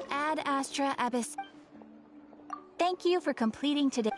Ad Astra Abyss. Thank you for completing today.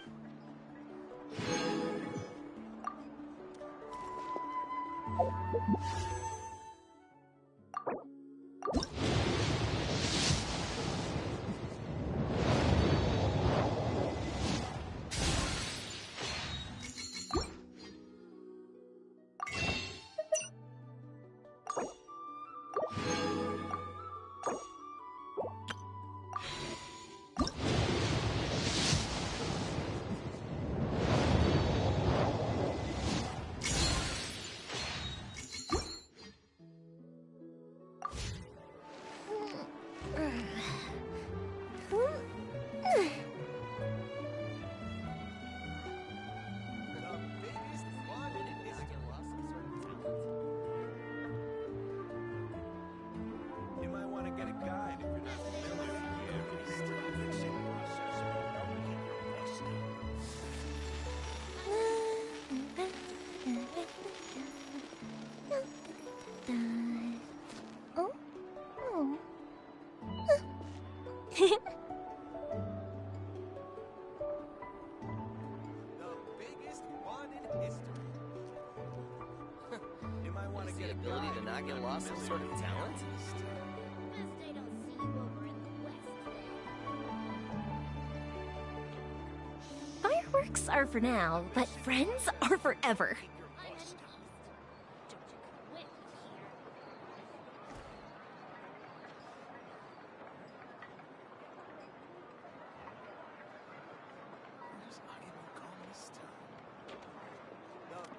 Fireworks are for now, but friends are forever.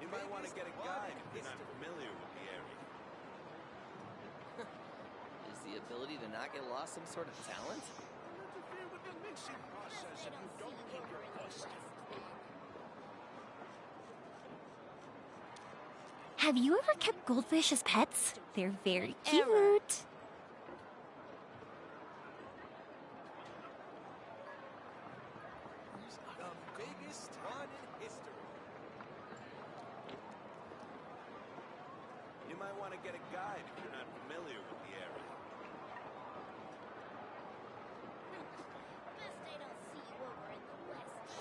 You might want to get a guide if you're not familiar with the area. Is the ability to not get lost some sort of talent? Interfere with the mixing process if you don't keep your voice down. Have you ever kept goldfish as pets? They're very cute. The biggest one in history. You might want to get a guide if you're not familiar with the area. Best they don't see you over in the west.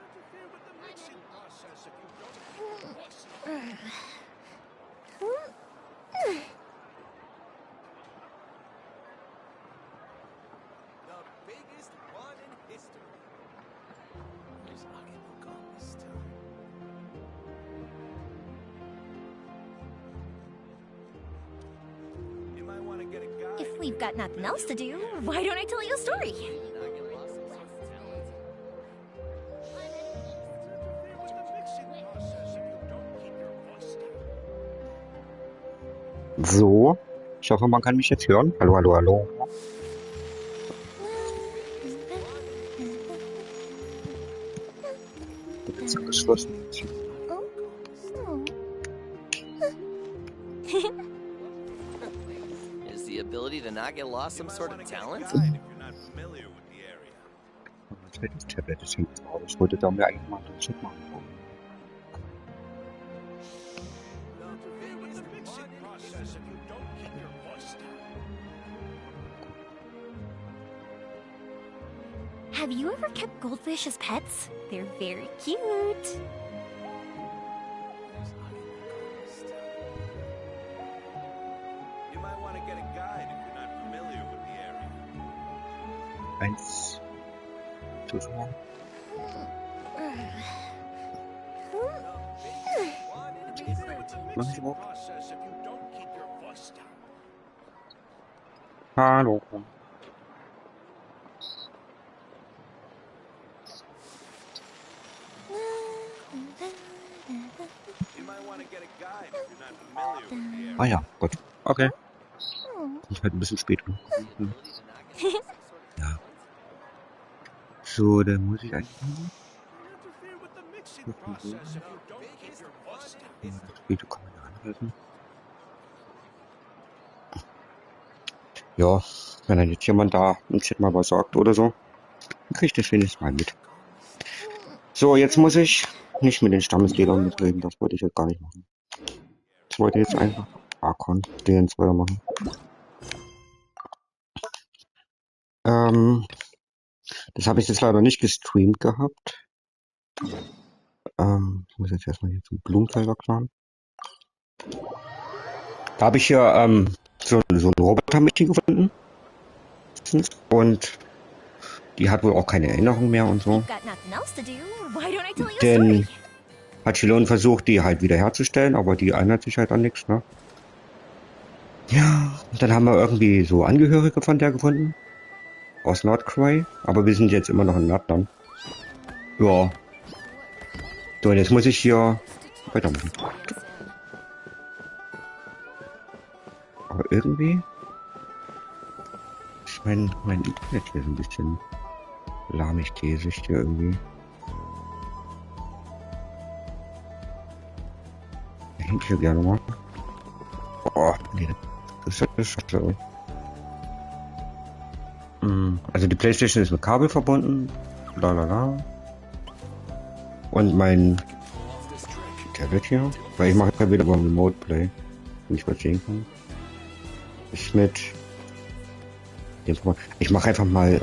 Interfere with the mixing process if you don't keep your voice down. The biggest one in history. Is Agemo gone this time? You might want to get a guide. If we've got nothing else to do, why don't I tell you a story? Not get lost some sort of talent? Interfere with the mixing process if you don't keep your voice down. So, ich hoffe, man kann mich jetzt hören. Hallo, hallo, hallo. Jetzt geschlossen. Is the ability to not get lost some sort of talent? Guide if you're not familiar with the area. Das Tablet ist hinten drauf. Ich wollte da mir eigentlich mal den Check machen. Interfere with the mixing process if you don't keep your voice down. Have you ever kept goldfish as pets? They're very cute. You might want to get a guide if you're not familiar with the area. Eins. Zuschauer. Mach ich überhaupt? Hallo. You might want to get a guide if you're not familiar with the area. Ah ja, gut. Okay. Ist halt ein bisschen spät. Mhm. Ja. So, dann muss ich eigentlich noch. Interfere with the mixing process if you don't keep your voice down. Das Video kann man ja anhalten. Ja, wenn dann jetzt jemand da im Chat mal was sagt oder so, dann krieg ich das wenigstens mal mit. So, jetzt muss ich nicht mit den Stammesgliedern mitreden, das wollte ich jetzt gar nicht machen. Ich wollte jetzt einfach Arkon DN2 weitermachen. Das habe ich jetzt leider nicht gestreamt gehabt. Ich muss jetzt erstmal hier zum Blumenfelder klauen. Da habe ich hier so ein Roboter-Mädchen gefunden. Und die hat wohl auch keine Erinnerung mehr und so. Denn hat Chilon versucht, die halt wieder herzustellen, aber die erinnert sich halt an nichts, ne? Ja, und dann haben wir irgendwie so Angehörige von der gefunden. Aus Nordcray, aber wir sind jetzt immer noch in Nordland. Ja. So, und jetzt muss ich hier weitermachen. Aber irgendwie ist mein Internet hier so ein bisschen lahmig-käsig hier irgendwie. Ich hätte hier gerne mal. Oh, nee, das ist schade. Also die PlayStation ist mit Kabel verbunden. Lalala. Und mein Tablet hier, weil ich mache ja wieder beim Remote Play, wenn ich was sehen kann. Ist mit dem Programm. Ich mache einfach mal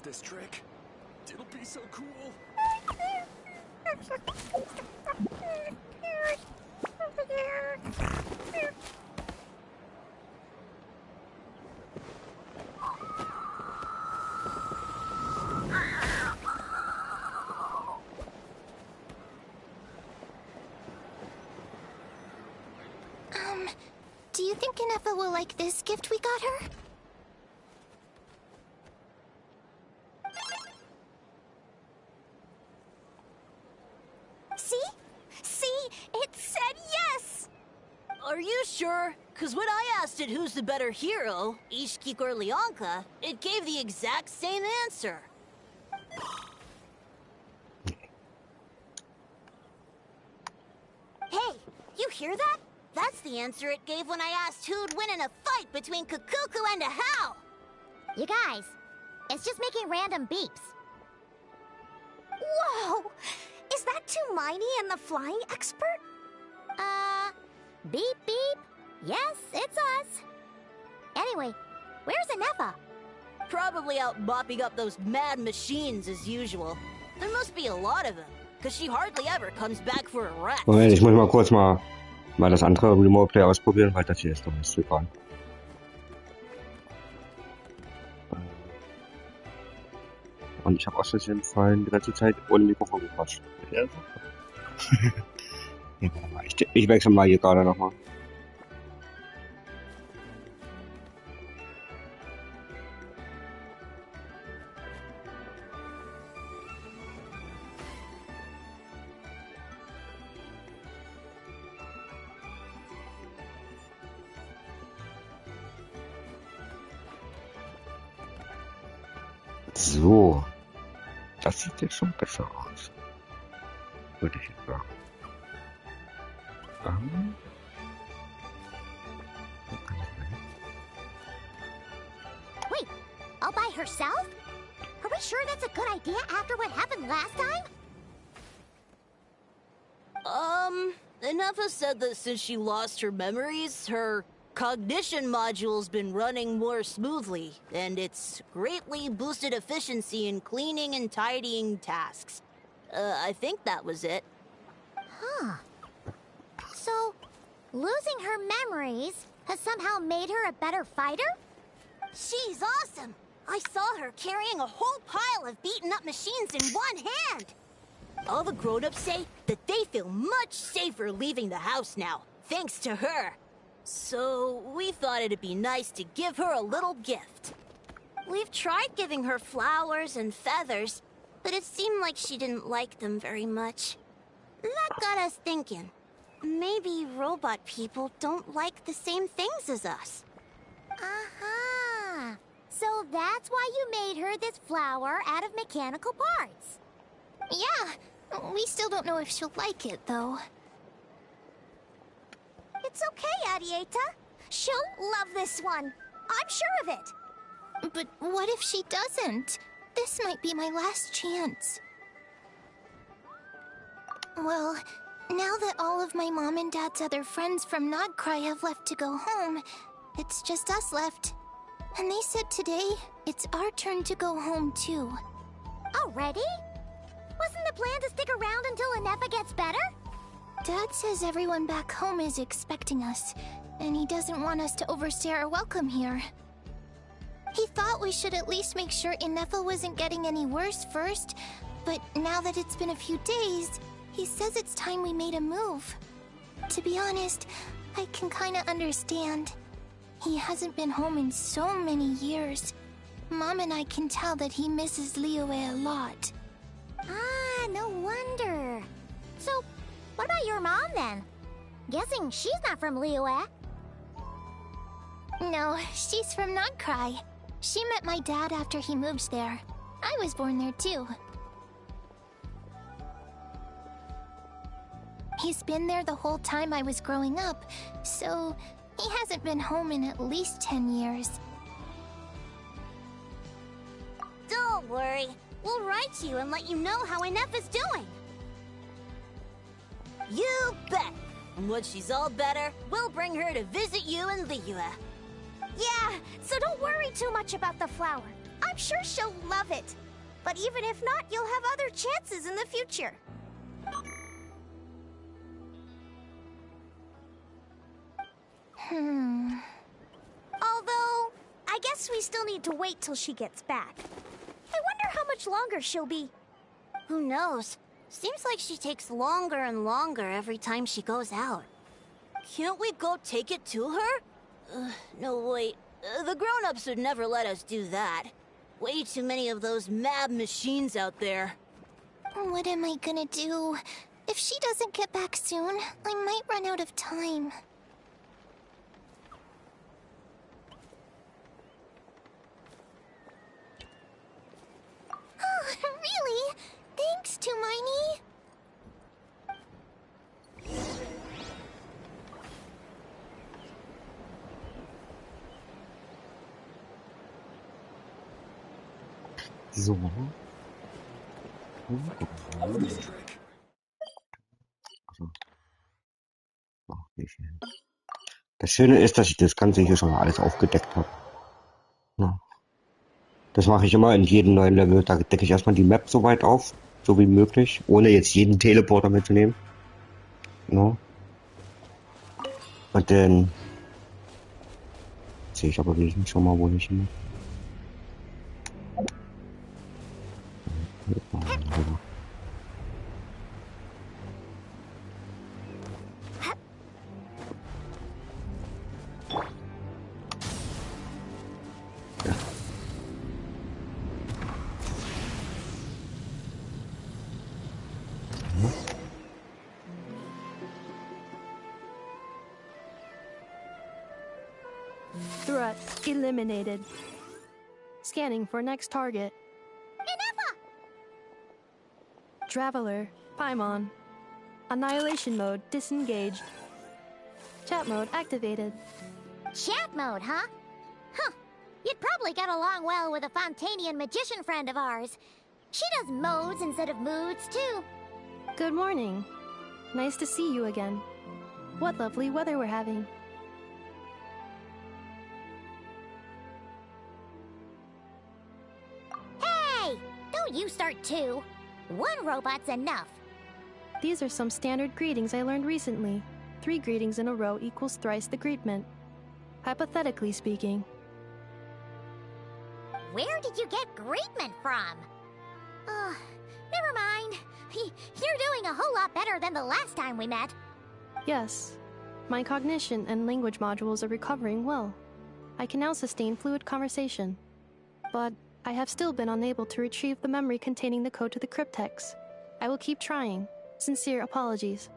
This trick, it'll be so cool. Do you think Kanefa will like this gift we got her? Are you sure? Cause when I asked it who's the better hero, Ishkik or Leonka, it gave the exact same answer. Hey, you hear that? That's the answer it gave when I asked who'd win in a fight between Kukuku and a Hal. You guys, it's just making random beeps. Whoa! Is that Tumaini and the flying expert? Beep beep. Yes, it's us. Anyway, where's Anefa? probably out mopping up those mad machines as usual. There must be a lot of them, because she hardly ever comes back for a rest. Moment, ich muss mal kurz mal das andere Remote Play ausprobieren, weil das hier ist doch nicht so egal. Und ich habe aus Versehen vorhin die ganze Zeit ohne Mikrofon gequatscht. Ja, warte mal, ich wechsle mal hier gerade nochmal. So, das sieht jetzt schon besser aus, würde ich jetzt sagen. Wait, all by herself? Are we sure that's a good idea after what happened last time? Inefa said that since she lost her memories, her cognition module's been running more smoothly, and it's greatly boosted efficiency in cleaning and tidying tasks. I think that was it. Huh. So, losing her memories has somehow made her a better fighter? She's awesome! I saw her carrying a whole pile of beaten up machines in one hand! All the grown-ups say that they feel much safer leaving the house now, thanks to her. So, we thought it'd be nice to give her a little gift. We've tried giving her flowers and feathers, but it seemed like she didn't like them very much. That got us thinking. Maybe robot people don't like the same things as us. Aha! So that's why you made her this flower out of mechanical parts. Yeah, we still don't know if she'll like it, though. It's okay, Arieta. She'll love this one. I'm sure of it. But what if she doesn't? This might be my last chance. Well, now that all of my mom and dad's other friends from Nodcry have left to go home, it's just us left. And they said today, it's our turn to go home too. Already? Wasn't the plan to stick around until Inefa gets better? Dad says everyone back home is expecting us, and he doesn't want us to overstay our welcome here. He thought we should at least make sure Inefa wasn't getting any worse first, but now that it's been a few days, he says it's time we made a move. To be honest, I can kinda understand. He hasn't been home in so many years. Mom and I can tell that he misses Liyue a lot. Ah, no wonder. So, what about your mom then? Guessing she's not from Liyue. No, she's from Nodcry. She met my dad after he moved there. I was born there too. He's been there the whole time I was growing up, so he hasn't been home in at least 10 years. Don't worry. We'll write to you and let you know how Inefa's doing. You bet! And when she's all better, we'll bring her to visit you in Liyue. Yeah, so don't worry too much about the flower. I'm sure she'll love it. But even if not, you'll have other chances in the future. Although, I guess we still need to wait till she gets back. I wonder how much longer she'll be. Who knows? Seems like she takes longer and longer every time she goes out. Can't we go take it to her? No, wait. The grown-ups would never let us do that. Way too many of those mad machines out there. What am I gonna do? If she doesn't get back soon, I might run out of time. Oh, really? Thanks, Tumaini. So. Also. Oh, wie schön. Das Schöne ist, dass ich das Ganze hier schon mal alles aufgedeckt habe. Ja. Das mache ich immer in jedem neuen Level. Da decke ich erstmal die Map so weit auf, so wie möglich, ohne jetzt jeden Teleporter mitzunehmen. No. Und dann sehe ich aber wenigstens schon mal, wo ich hin muss. Threat eliminated. Scanning for next target. Traveler, Paimon. Annihilation mode disengaged. Chat mode activated. Chat mode, huh? Huh. You'd probably get along well with a Fontanian magician friend of ours. She does modes instead of moods, too. Good morning. Nice to see you again. What lovely weather we're having. Hey! Don't you start too. One robot's enough. These are some standard greetings I learned recently. 3 greetings in a row equals thrice the greetment. Hypothetically speaking. Where did you get greetment from? Never mind. You're doing a whole lot better than the last time we met. Yes. My cognition and language modules are recovering well. I can now sustain fluid conversation. But I have still been unable to retrieve the memory containing the code to the cryptex. I will keep trying. Sincere apologies.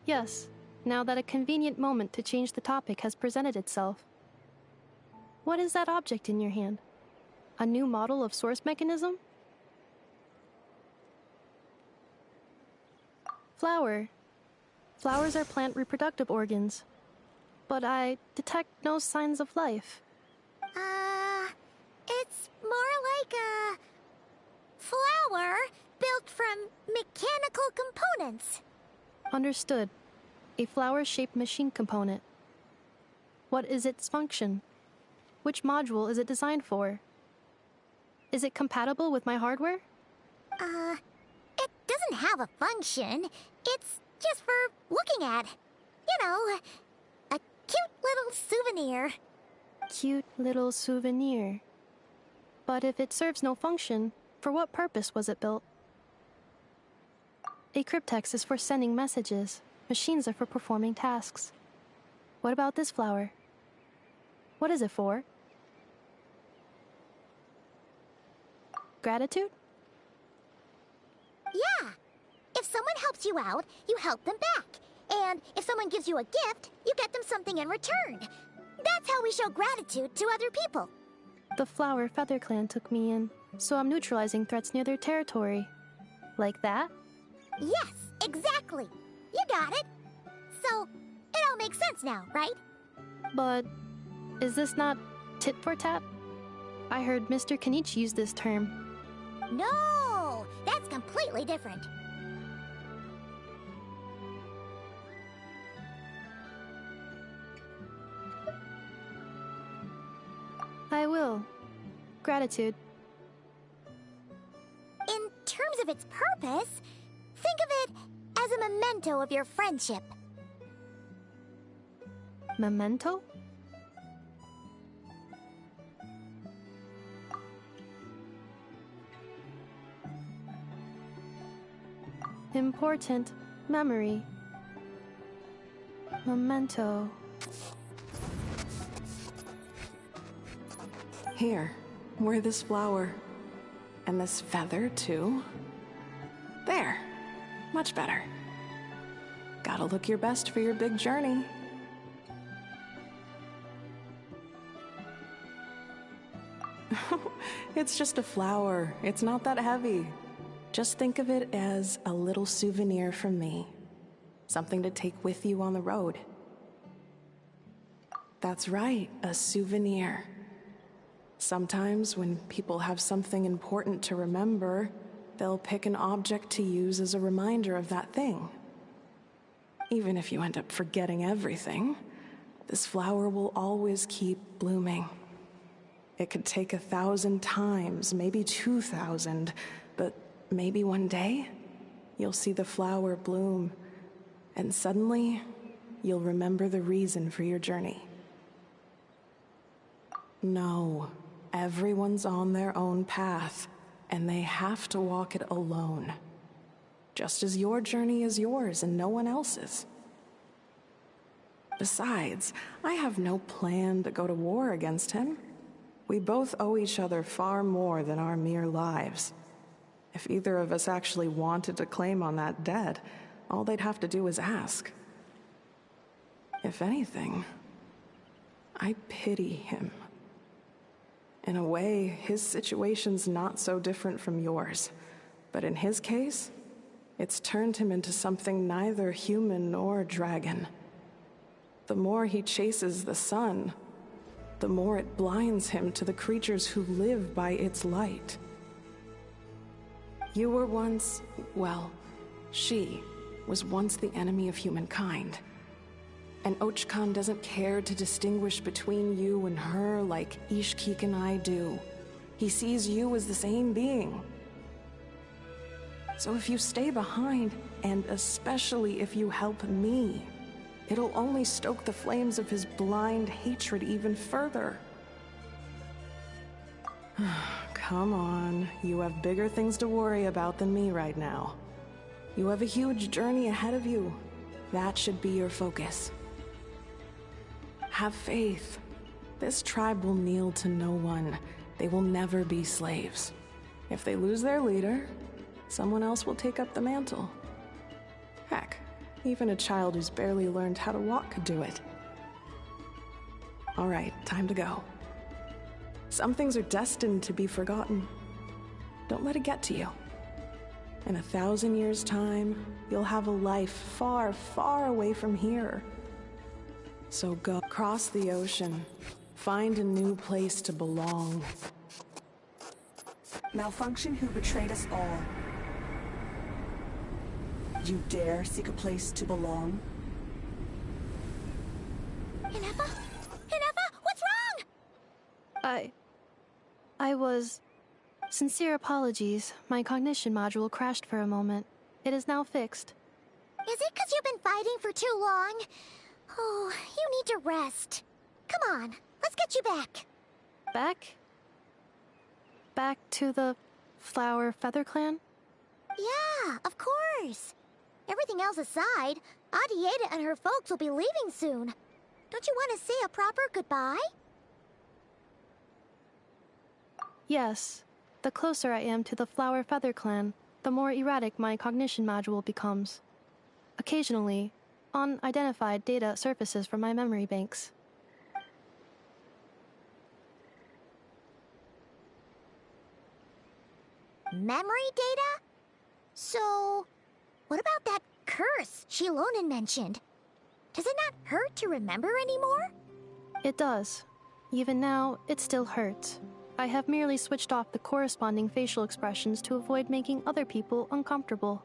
Yes, now that a convenient moment to change the topic has presented itself. What is that object in your hand? A new model of source mechanism? Flower. Flowers are plant reproductive organs. But I detect no signs of life. It's more like a flower built from mechanical components. Understood. A flower-shaped machine component. What is its function? Which module is it designed for? Is it compatible with my hardware? It doesn't have a function. It's just for looking at. You know, a cute little souvenir. Cute little souvenir. But if it serves no function, for what purpose was it built? A cryptex is for sending messages. Machines are for performing tasks. What about this flower? What is it for? Gratitude? Yeah. If someone helps you out, you help them back. And if someone gives you a gift, you get them something in return. That's how we show gratitude to other people. The Flower Feather Clan took me in, so I'm neutralizing threats near their territory. Like that? Yes, exactly. You got it. So, it all makes sense now, right? But is this not tit for tat? I heard Mr. Kenichi use this term. No, that's completely different. I will. Gratitude. In terms of its purpose, think of it as a memento of your friendship. Memento? Important memory. Memento. Here, wear this flower. And this feather, too. There. Much better. Gotta look your best for your big journey. It's just a flower. It's not that heavy. Just think of it as a little souvenir from me. Something to take with you on the road. That's right, a souvenir. Sometimes when people have something important to remember, they'll pick an object to use as a reminder of that thing. Even if you end up forgetting everything, this flower will always keep blooming. It could take 1,000 times, maybe 2,000, but maybe one day you'll see the flower bloom, and suddenly you'll remember the reason for your journey. No, everyone's on their own path, and they have to walk it alone. Just as your journey is yours and no one else's. Besides, I have no plan to go to war against him. We both owe each other far more than our mere lives. If either of us actually wanted to claim on that debt, all they'd have to do is ask. If anything, I pity him. In a way, his situation's not so different from yours. But in his case, it's turned him into something neither human nor dragon. The more he chases the sun, the more it blinds him to the creatures who live by its light. You were once, well, she was once the enemy of humankind. And Ochkan doesn't care to distinguish between you and her like Ishkik and I do. He sees you as the same being. So if you stay behind, and especially if you help me, it'll only stoke the flames of his blind hatred even further. Come on, you have bigger things to worry about than me right now. You have a huge journey ahead of you. That should be your focus. Have faith. This tribe will kneel to no one. They will never be slaves. If they lose their leader, someone else will take up the mantle. Heck, even a child who's barely learned how to walk could do it. All right, time to go. Some things are destined to be forgotten. Don't let it get to you. In 1,000 years' time, you'll have a life far, far away from here. So go across the ocean. Find a new place to belong. Malfunction who betrayed us all. You dare seek a place to belong? Inefa? Inefa, what's wrong? I was... Sincere apologies. My cognition module crashed for a moment. It is now fixed. Is it 'cause you've been fighting for too long? Oh, you need to rest. Come on, let's get you back. Back? Back to the Flower Feather Clan? Yeah, of course. Everything else aside, Adieta and her folks will be leaving soon. Don't you want to say a proper goodbye? Yes. The closer I am to the Flower Feather Clan, the more erratic my cognition module becomes. Occasionally, unidentified data surfaces from my memory banks. Memory data? So, what about that curse Shilonen mentioned? Does it not hurt to remember anymore? It does. Even now, it still hurts. I have merely switched off the corresponding facial expressions to avoid making other people uncomfortable.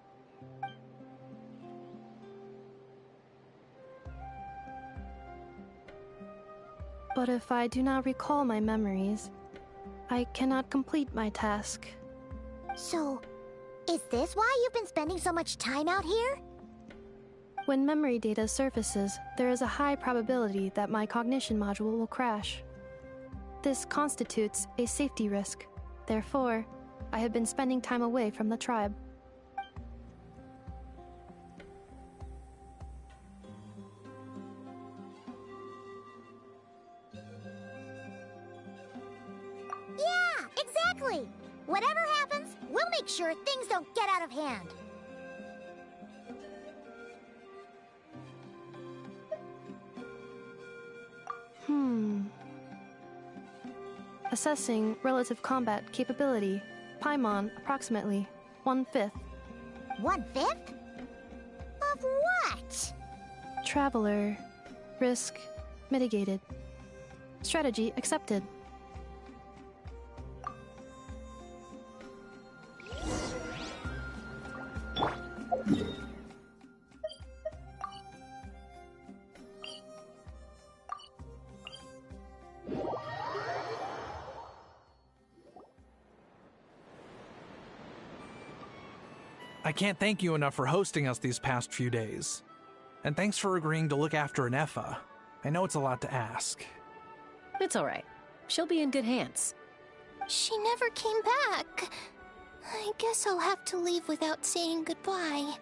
But if I do not recall my memories, I cannot complete my task. So, is this why you've been spending so much time out here? When memory data surfaces, there is a high probability that my cognition module will crash. This constitutes a safety risk. Therefore, I have been spending time away from the tribe. Yeah, exactly! Whatever happens, we'll make sure things don't get out of hand. Assessing relative combat capability. Paimon, approximately 1/5. 1/5? Of what? Traveler. Risk mitigated. Strategy accepted. I can't thank you enough for hosting us these past few days. And thanks for agreeing to look after Anefa. I know it's a lot to ask. It's all right. She'll be in good hands. She never came back. I guess I'll have to leave without saying goodbye.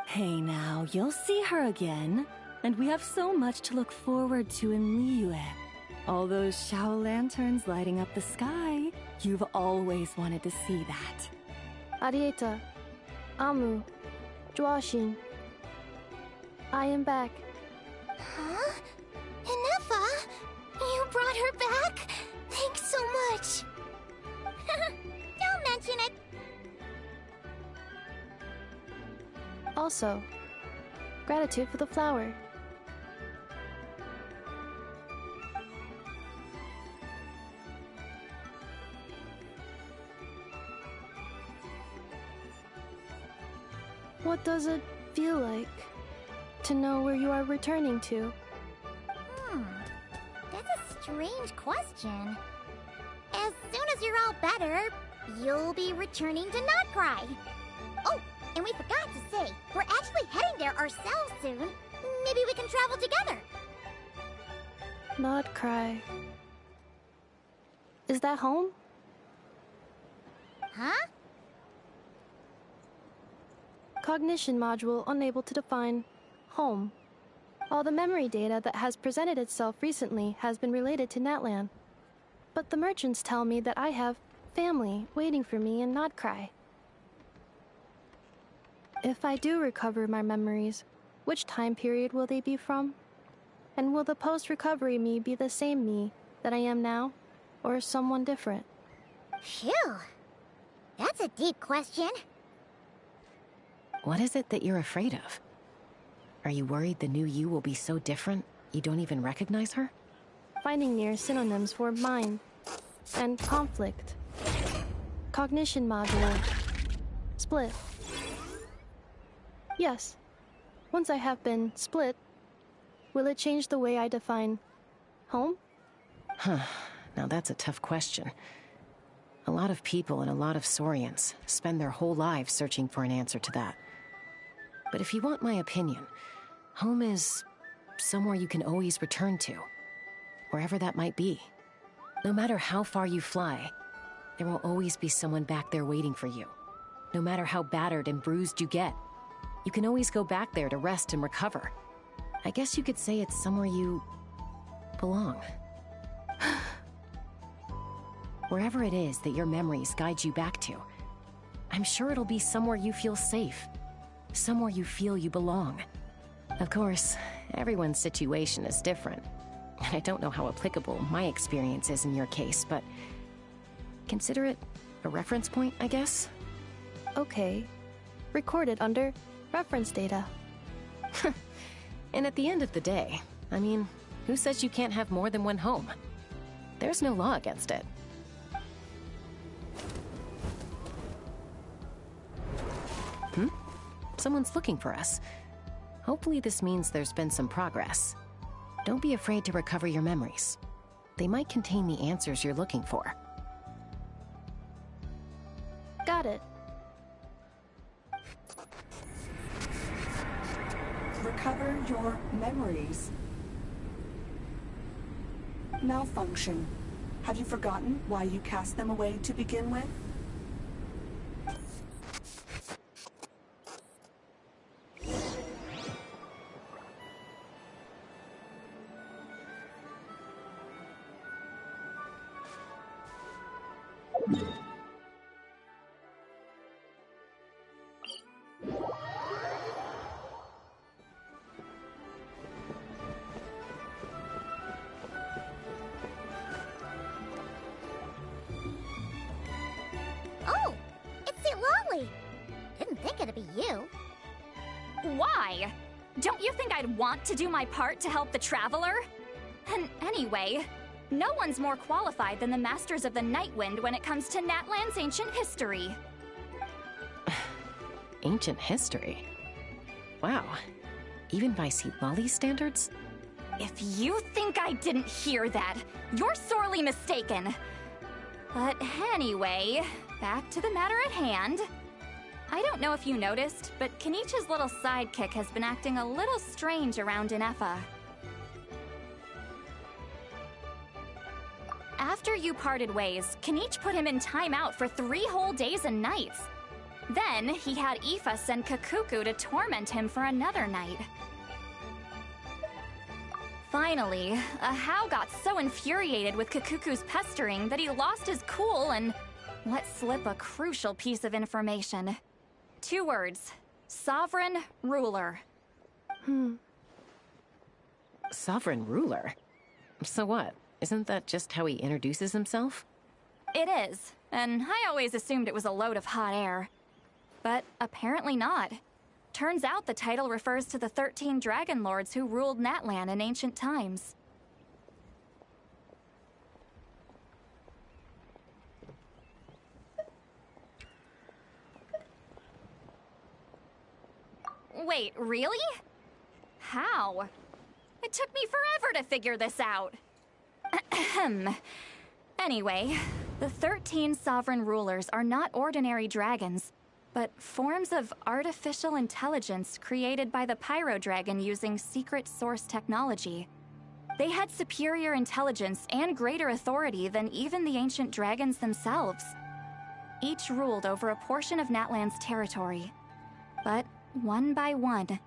Hey now, you'll see her again. And we have so much to look forward to in Liyue. All those Shao lanterns lighting up the sky. You've always wanted to see that. Arieta, Amu, Joashin. I am back. Huh? Inefa? You brought her back? Thanks so much. Don't mention it. Also, gratitude for the flower. What does it feel like to know where you are returning to? That's a strange question. As soon as you're all better, you'll be returning to Not Cry. Oh, and we forgot to say, we're actually heading there ourselves soon. Maybe we can travel together. Not cry. Is that home? Huh? Cognition module unable to define home. All the memory data that has presented itself recently has been related to Natlan. But the merchants tell me that I have family waiting for me in Not Cry. If I do recover my memories, which time period will they be from? And will the post-recovery me be the same me that I am now, or someone different? Phew. That's a deep question. What is it that you're afraid of? Are you worried the new you will be so different you don't even recognize her? Finding near synonyms for mind and conflict. Cognition module. Split. Yes. Once I have been split, will it change the way I define home? Huh. Now that's a tough question. A lot of people and a lot of Saurians spend their whole lives searching for an answer to that. But if you want my opinion, home is somewhere you can always return to, wherever that might be. No matter how far you fly, there will always be someone back there waiting for you. No matter how battered and bruised you get, you can always go back there to rest and recover. I guess you could say it's somewhere you belong. Wherever it is that your memories guide you back to, I'm sure it'll be somewhere you feel safe. Somewhere you feel you belong. Of course, everyone's situation is different. And I don't know how applicable my experience is in your case, but consider it a reference point, I guess? Okay. Recorded under reference data. And at the end of the day, I mean, who says you can't have more than one home? There's no law against it. Someone's looking for us. Hopefully this means there's been some progress. Don't be afraid to recover your memories. They might contain the answers you're looking for. Got it. Recover your memories. Malfunction. Have you forgotten why you cast them away to begin with? Oh, it's St. Lolly. Didn't think it'd be you. Why? Don't you think I'd want to do my part to help the Traveler? And anyway, no one's more qualified than the Masters of the Nightwind when it comes to Natlan's ancient history. Ancient history? Wow. Even by St. Lolly's standards? If you think I didn't hear that, you're sorely mistaken. But anyway, back to the matter at hand. I I don't know if you noticed, but Kenichi's little sidekick has been acting a little strange around Ineffa. After you parted ways, Kenich put him in timeout for 3 whole days and nights. Then, he had Aoife send Kakuku to torment him for another night. Finally, Ahau got so infuriated with Kakuku's pestering that he lost his cool and let slip a crucial piece of information. 2 words. Sovereign Ruler. Sovereign ruler? So what? Isn't that just how he introduces himself? It is, and I always assumed it was a load of hot air. But apparently not. Turns out the title refers to the 13 Dragon Lords who ruled Natlan in ancient times. Wait, really? How? It took me forever to figure this out. Anyway, the 13 sovereign rulers are not ordinary dragons, but forms of artificial intelligence created by the Pyro Dragon using secret source technology. They had superior intelligence and greater authority than even the ancient dragons themselves. Each ruled over a portion of Natlan's territory. But one by one,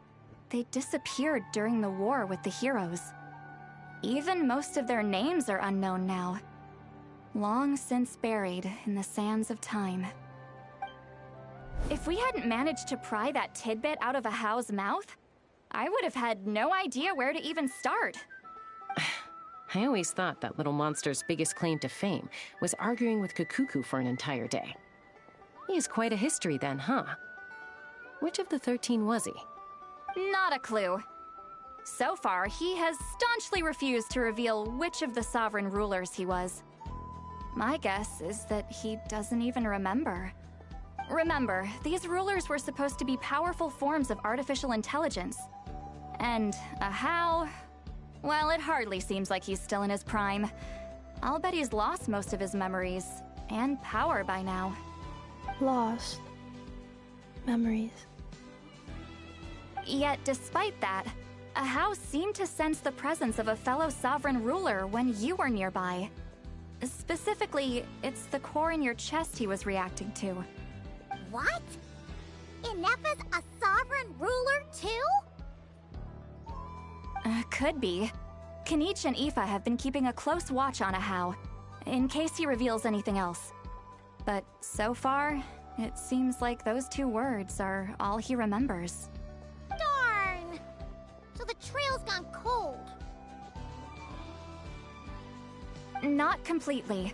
they disappeared during the war with the heroes. Even most of their names are unknown now. Long since buried in the sands of time. If we hadn't managed to pry that tidbit out of Ahau's mouth, I would have had no idea where to even start. I always thought that little monster's biggest claim to fame was arguing with Kakuku for an entire day. He has quite a history then, huh? Which of the 13 was he? Not a clue. So far, he has staunchly refused to reveal which of the sovereign rulers he was. My guess is that he doesn't even remember. Remember, these rulers were supposed to be powerful forms of artificial intelligence. And Ahau, well, it hardly seems like he's still in his prime. I'll bet he's lost most of his memories and power by now. Lost memories. Yet, despite that, Ahau seemed to sense the presence of a fellow sovereign ruler when you were nearby. Specifically, it's the core in your chest he was reacting to. What? Ineffa's a sovereign ruler too? Could be. Kenich and Aoife have been keeping a close watch on Ahau, in case he reveals anything else. But so far, it seems like those 2 words are all he remembers. Darn! So the trail's gone cold. Not completely.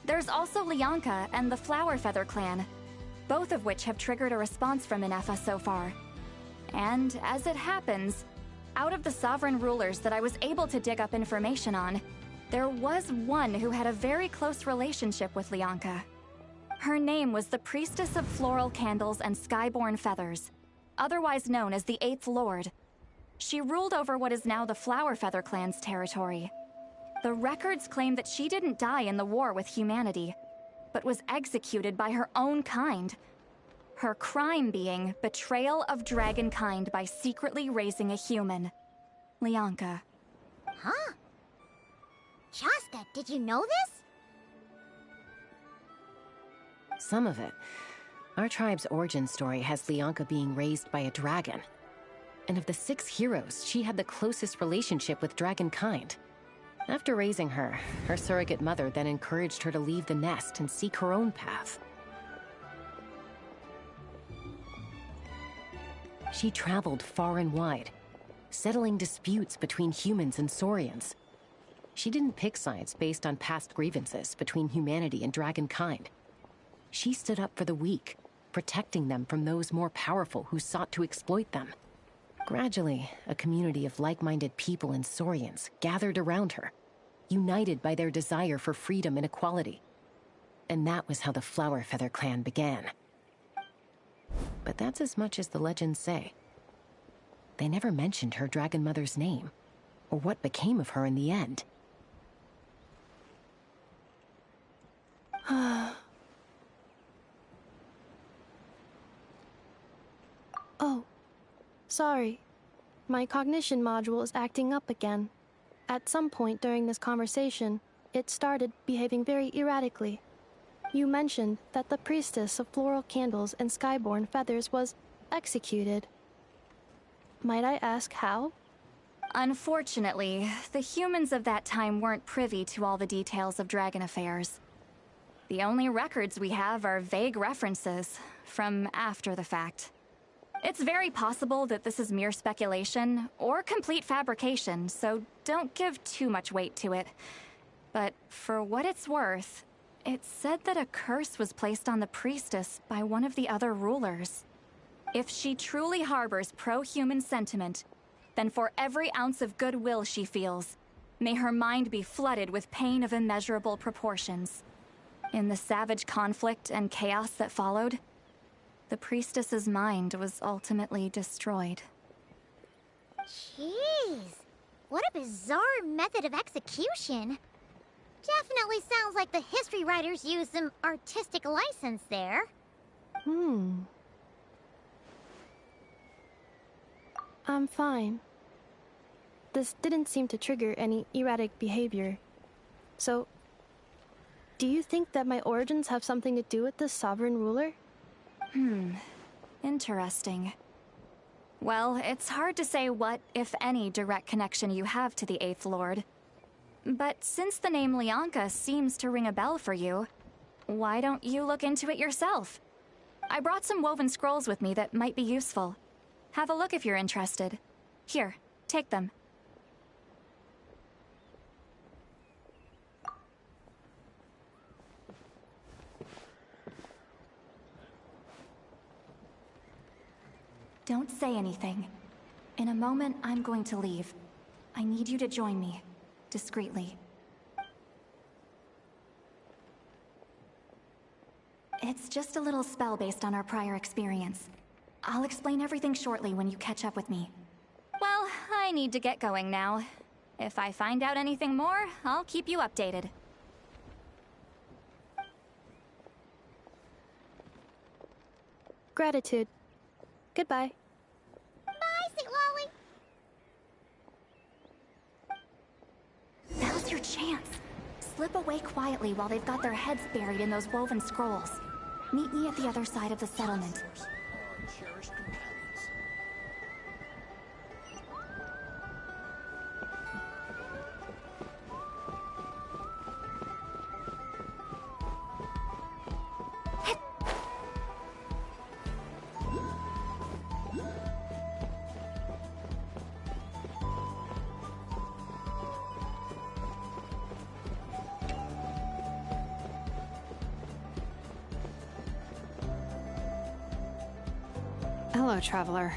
There's also Lianka and the Flower Feather clan, both of which have triggered a response from Ineffa so far. And as it happens, out of the sovereign rulers that I was able to dig up information on, there was one who had a very close relationship with Lianka. Her name was the Priestess of Floral Candles and Skyborn Feathers, otherwise known as the 8th Lord. She ruled over what is now the Flower Feather clan's territory. The records claim that she didn't die in the war with humanity, but was executed by her own kind. Her crime being betrayal of dragonkind by secretly raising a human. Lianka. Huh? Shasta, did you know this? Some of it. Our tribe's origin story has Lianka being raised by a dragon. And of the 6 heroes, she had the closest relationship with dragonkind. After raising her, her surrogate mother then encouraged her to leave the nest and seek her own path. She traveled far and wide, settling disputes between humans and Saurians. She didn't pick sides based on past grievances between humanity and dragonkind. She stood up for the weak, protecting them from those more powerful who sought to exploit them. Gradually, a community of like-minded people and Saurians gathered around her, united by their desire for freedom and equality. And that was how the Flower Feather clan began. But that's as much as the legends say. They never mentioned her dragon mother's name, or what became of her in the end. Oh, sorry. My cognition module is acting up again. At some point during this conversation, it started behaving very erratically. You mentioned that the priestess of floral candles and skyborn feathers was executed. Might I ask how? Unfortunately, the humans of that time weren't privy to all the details of dragon affairs. The only records we have are vague references from after the fact. It's very possible that this is mere speculation or complete fabrication, so don't give too much weight to it. But for what it's worth, it said that a curse was placed on the priestess by one of the other rulers. If she truly harbors pro-human sentiment, then for every ounce of goodwill she feels, may her mind be flooded with pain of immeasurable proportions. In the savage conflict and chaos that followed, the priestess's mind was ultimately destroyed. Jeez, what a bizarre method of execution. Definitely sounds like the history writers used some artistic license there. I'm fine. This didn't seem to trigger any erratic behavior. So, do you think that my origins have something to do with this sovereign ruler? Interesting. Well, it's hard to say what, if any, direct connection you have to the Eighth Lord. But since the name Leonka seems to ring a bell for you, why don't you look into it yourself? I brought some woven scrolls with me that might be useful. Have a look if you're interested. Here, take them. Don't say anything. In a moment, I'm going to leave. I need you to join me, discreetly. It's just a little spell based on our prior experience. I'll explain everything shortly when you catch up with me. Well, I need to get going now. If I find out anything more, I'll keep you updated. Gratitude. Goodbye. Bye, Sweet Lolly. Now's your chance. Slip away quietly while they've got their heads buried in those woven scrolls. Meet me at the other side of the settlement. Cherished companions. Hello, traveler.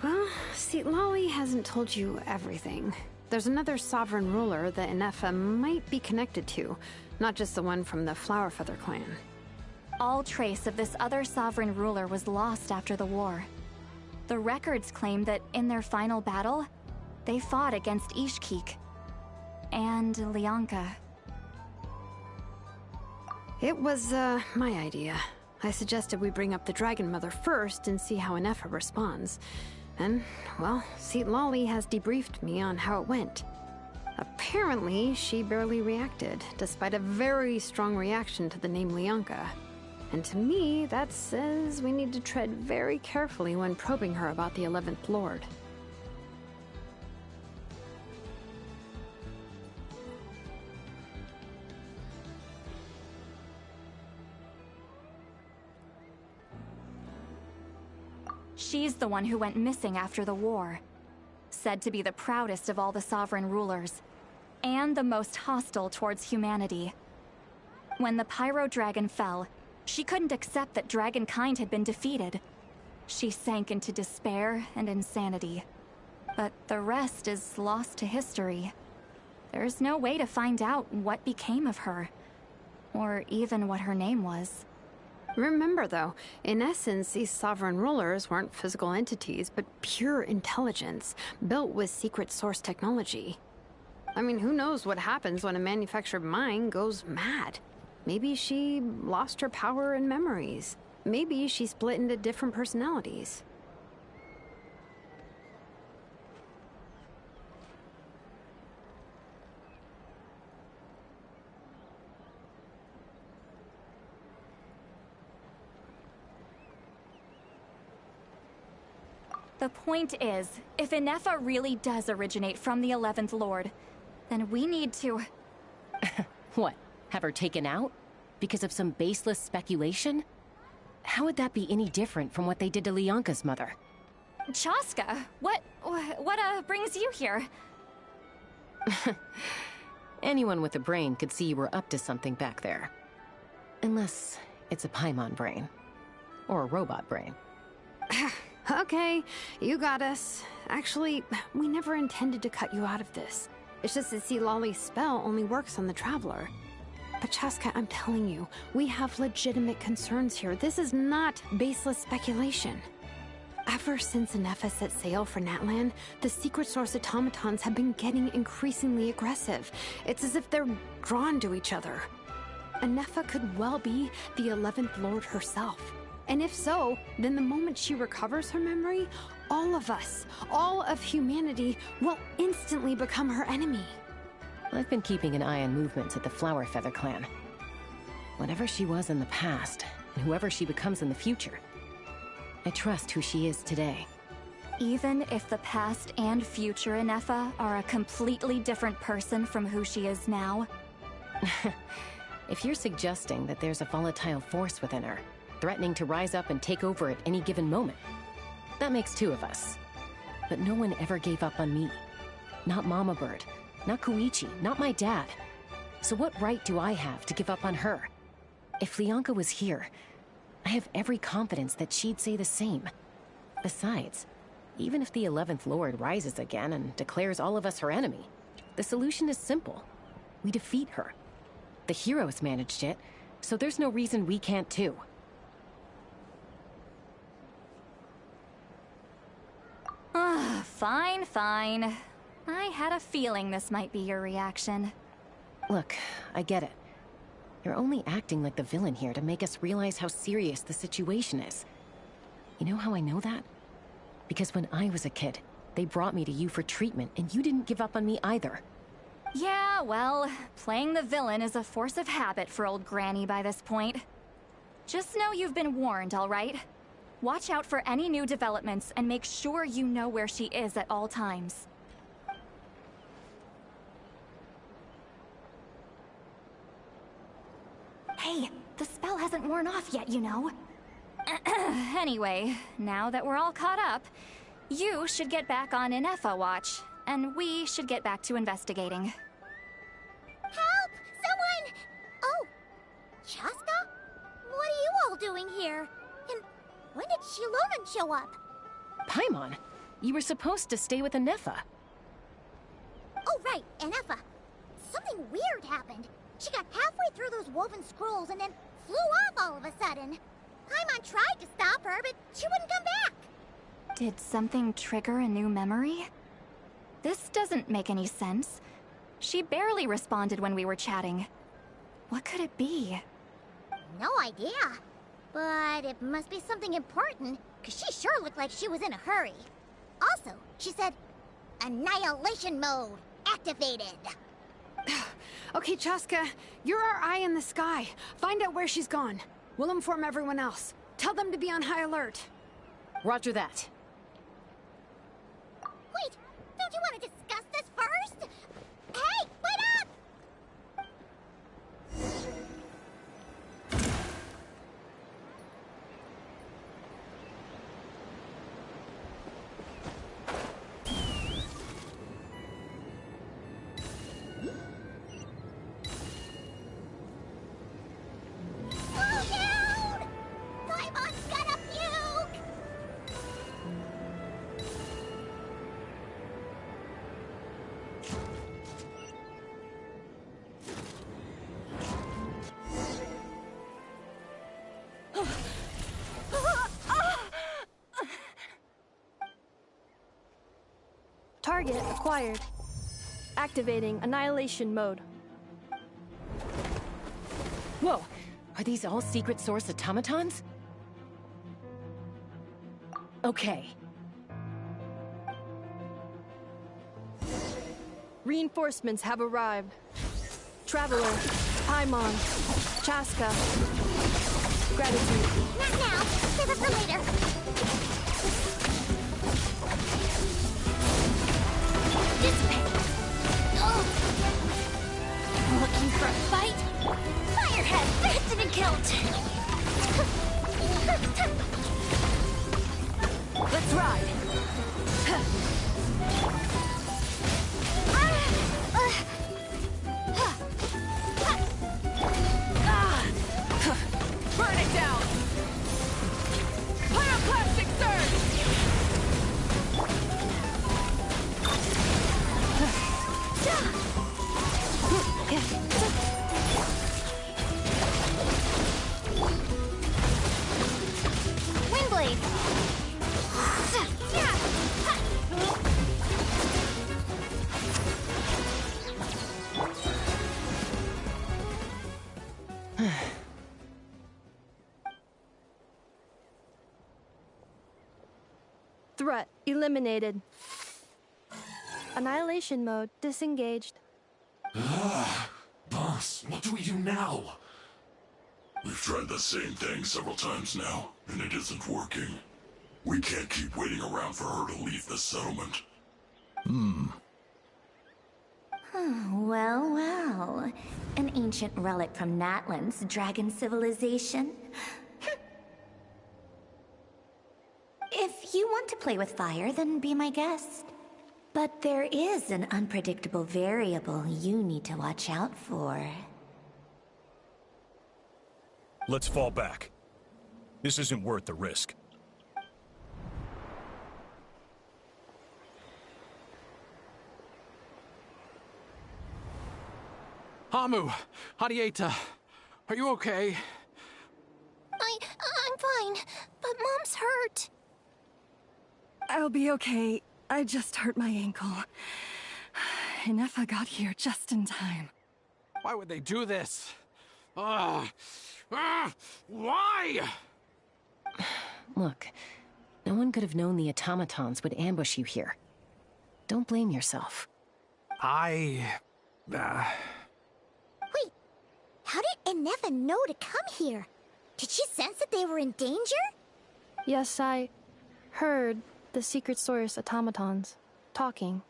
Well, see, Lolly hasn't told you everything. There's another sovereign ruler that Inefa might be connected to, not just the one from the Flowerfeather clan. All trace of this other sovereign ruler was lost after the war. The records claim that in their final battle, they fought against Ishkik and Leonka. It was, my idea. I suggested we bring up the Dragon Mother first and see how Inefa responds. And, well, Seat Lolly has debriefed me on how it went. Apparently, she barely reacted, despite a very strong reaction to the name Leonka. And to me, that says we need to tread very carefully when probing her about the 11th Lord. She's the one who went missing after the war. Said to be the proudest of all the sovereign rulers, and the most hostile towards humanity. When the Pyro Dragon fell, she couldn't accept that dragonkind had been defeated. She sank into despair and insanity. But the rest is lost to history. There's no way to find out what became of her, or even what her name was. Remember, though, in essence, these sovereign rulers weren't physical entities, but pure intelligence, built with secret source technology. I mean, who knows what happens when a manufactured mind goes mad? Maybe she lost her power and memories. Maybe she split into different personalities. The point is, if Inefa really does originate from the 11th Lord, then we need to... What? Have her taken out? Because of some baseless speculation? How would that be any different from what they did to Lianka's mother? Chaska, what brings you here? Anyone with a brain could see you were up to something back there. Unless it's a Paimon brain. Or a robot brain. Okay, you got us. Actually, we never intended to cut you out of this. It's just that see, Lolly's spell only works on the Traveler. But Chaska, I'm telling you, we have legitimate concerns here. This is not baseless speculation. Ever since Inefa set sail for Natlan, the Secret Source automatons have been getting increasingly aggressive. It's as if they're drawn to each other. Inefa could well be the 11th Lord herself. And if so, then the moment she recovers her memory, all of us, all of humanity, will instantly become her enemy. I've been keeping an eye on movements at the Flower Feather clan. Whatever she was in the past, and whoever she becomes in the future, I trust who she is today. Even if the past and future Inefa are a completely different person from who she is now? If you're suggesting that there's a volatile force within her, threatening to rise up and take over at any given moment, that makes two of us. But no one ever gave up on me. Not Mama Bird, not Koichi, not my dad. So what right do I have to give up on her? If Lianka was here, I have every confidence that she'd say the same. Besides, even if the 11th Lord rises again and declares all of us her enemy, the solution is simple. We defeat her. The heroes managed it, so there's no reason we can't too. Fine, fine. I had a feeling this might be your reaction. Look, I get it. You're only acting like the villain here to make us realize how serious the situation is. You know how I know that? Because when I was a kid, they brought me to you for treatment, and you didn't give up on me either. Yeah, well, playing the villain is a force of habit for old Granny by this point. Just know you've been warned, all right? Watch out for any new developments and make sure you know where she is at all times. Hey, the spell hasn't worn off yet, you know. Anyway, now that we're all caught up, you should get back on Inefa watch, and we should get back to investigating. Help! Someone! Oh, Chaska? What are you all doing here? And when did Shiloran show up? Paimon, you were supposed to stay with Inefa. Oh, right, Inefa. Something weird happened. She got halfway through those woven scrolls and then flew off all of a sudden. Paimon tried to stop her, but she wouldn't come back. Did something trigger a new memory? This doesn't make any sense. She barely responded when we were chatting. What could it be? No idea. But it must be something important, because she sure looked like she was in a hurry. Also, she said, Annihilation mode activated. Okay, Chaska, you're our eye in the sky. Find out where she's gone. We'll inform everyone else. Tell them to be on high alert. Roger that. Wait, don't you want to discuss this first? Hey, wait up! Slow down! Paimon's gonna puke! Target acquired. Activating annihilation mode. Whoa! Are these all secret source automatons? Okay. Reinforcements have arrived. Traveler, Paimon, Chaska. Gratitude. Not now. Save it for later. Dissipate. Oh. Looking for a fight? Firehead! Hit and killed! Let's ride! Burn it down! Pyroclastic surge! Windblade! Threat eliminated. Annihilation mode disengaged. Boss, what do we do now? We've tried the same thing several times now, and it isn't working. We can't keep waiting around for her to leave the settlement. Well, well. An ancient relic from Natlan's dragon civilization. If you want to play with fire, then be my guest. But there is an unpredictable variable you need to watch out for. Let's fall back. This isn't worth the risk. Hamu, Hadieta, are you okay? I'm fine, but Mom's hurt. I'll be okay. I just hurt my ankle. Inefa got here just in time. Why would they do this? Why? Look, no one could have known the automatons would ambush you here. Don't blame yourself. Wait, how did Inefa know to come here? Did she sense that they were in danger? Yes, I heard the secret source automatons talking.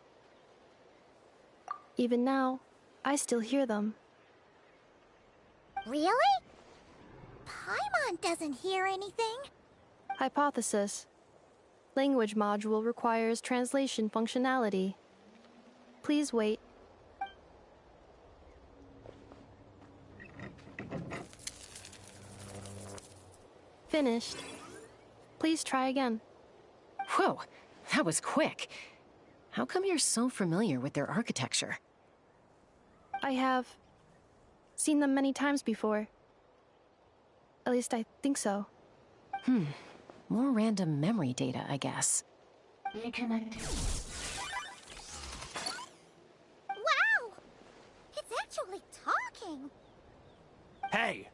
Even now, I still hear them. Really? Paimon doesn't hear anything. Hypothesis. Language module requires translation functionality. Please wait. Finished. Please try again. Whoa, that was quick. How come you're so familiar with their architecture? I have seen them many times before. At least I think so. More random memory data, I guess. Reconnecting. Wow! It's actually talking! Hey,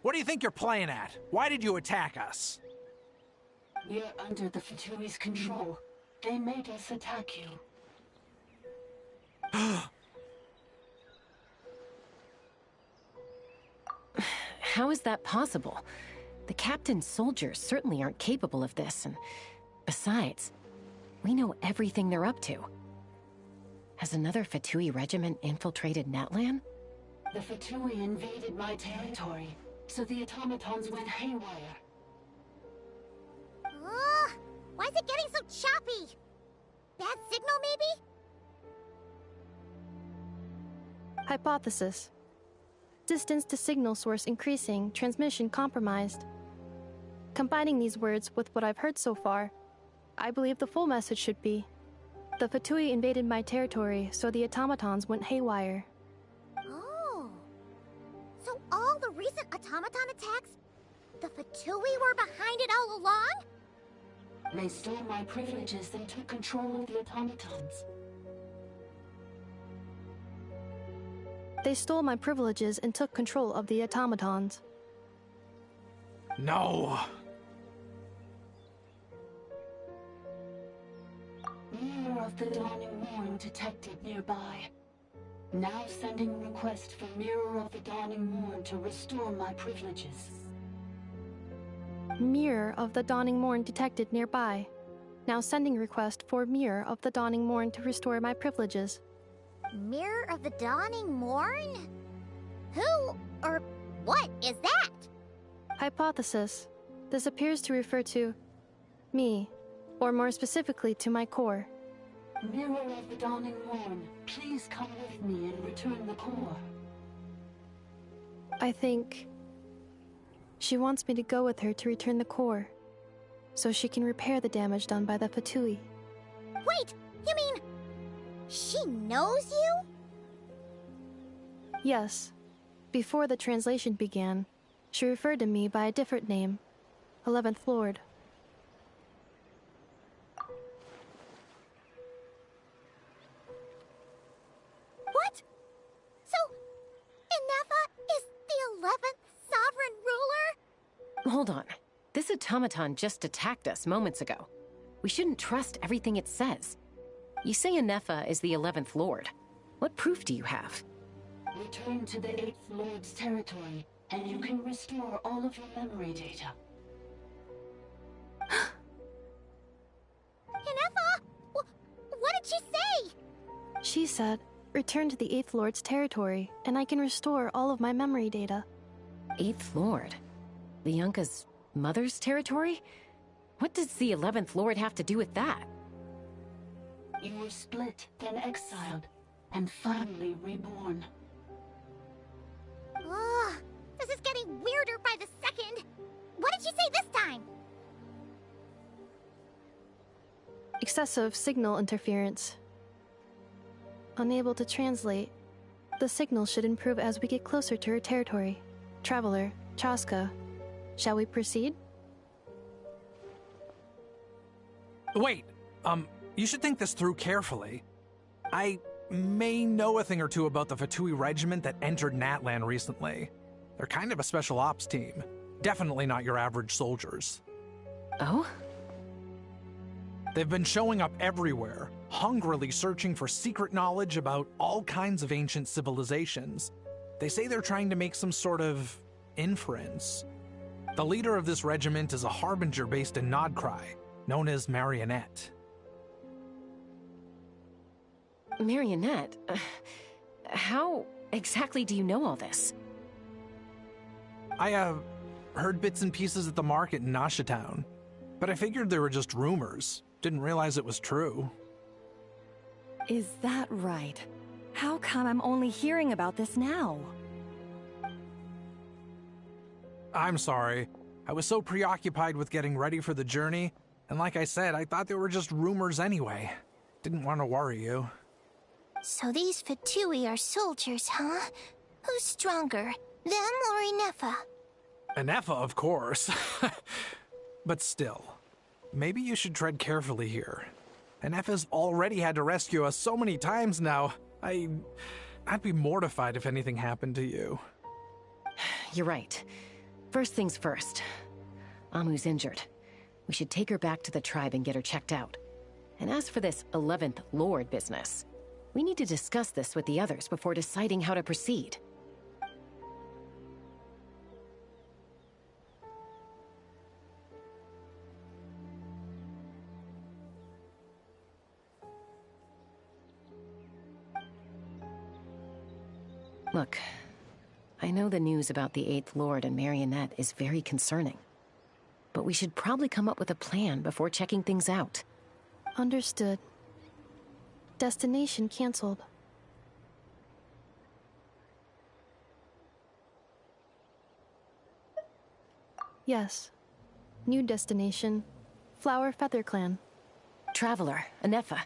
what do you think you're playing at? Why did you attack us? We're under the Fatui's control. They made us attack you. How is that possible? The captain's soldiers certainly aren't capable of this, and besides, we know everything they're up to. Has another Fatui regiment infiltrated Natlan? The Fatui invaded my territory, so the automatons went haywire. Why is it getting so choppy? Bad signal, maybe? Hypothesis. Distance to signal source increasing, transmission compromised. Combining these words with what I've heard so far, I believe the full message should be: the Fatui invaded my territory, so the automatons went haywire. Oh. So all the recent automaton attacks, the Fatui were behind it all along? They stole my privileges and took control of the automatons. They stole my privileges and took control of the automatons. No! Mirror of the Dawning Morn detected nearby. Now sending request for Mirror of the Dawning Morn to restore my privileges. Mirror of the Dawning Morn detected nearby. Now sending request for Mirror of the Dawning Morn to restore my privileges. Mirror of the Dawning Morn? Who or what is that? Hypothesis. This appears to refer to me, or more specifically to my core. Mirror of the Dawning Morn, please come with me and return the core. I think she wants me to go with her to return the core, so she can repair the damage done by the Fatui. Wait, you mean she knows you? Yes. Before the translation began, she referred to me by a different name, 11th Lord. What? So, Inefa is the 11th sovereign ruler? Hold on. This automaton just attacked us moments ago. We shouldn't trust everything it says. You say Inefa is the 11th Lord. What proof do you have? Return to the 8th Lord's territory, and you can restore all of your memory data. Inefa? What did she say? She said, return to the 8th Lord's territory, and I can restore all of my memory data. 8th Lord? Bianca's mother's territory? What does the 11th Lord have to do with that? You were split, then exiled, and finally reborn. Ugh, this is getting weirder by the second. What did she say this time? Excessive signal interference. Unable to translate. The signal should improve as we get closer to her territory. Traveler, Chaska. Shall we proceed? Wait, you should think this through carefully. I may know a thing or two about the Fatui regiment that entered Natlan recently. They're kind of a special ops team. Definitely not your average soldiers. Oh? They've been showing up everywhere, hungrily searching for secret knowledge about all kinds of ancient civilizations. They say they're trying to make some sort of inference. The leader of this regiment is a harbinger based in Nodcry, known as Marionette. Marionette? How exactly do you know all this? I, heard bits and pieces at the market in Nasha Town, but I figured they were just rumors. Didn't realize it was true. Is that right? How come I'm only hearing about this now? I'm sorry. I was so preoccupied with getting ready for the journey, and like I said, I thought they were just rumors anyway. Didn't want to worry you. So these Fatui are soldiers, huh? Who's stronger, them or Inefa? Inefa, of course. But still, maybe you should tread carefully here. Inefa's already had to rescue us so many times now. I'd be mortified if anything happened to you. You're right. First things first. Amu's injured. We should take her back to the tribe and get her checked out. And as for this 11th Lord business, we need to discuss this with the others before deciding how to proceed. Look, I know the news about the 8th Lord and Marionette is very concerning, but we should probably come up with a plan before checking things out. Understood. Destination canceled. Yes. New destination. Flower Feather Clan. Traveler, Inefa,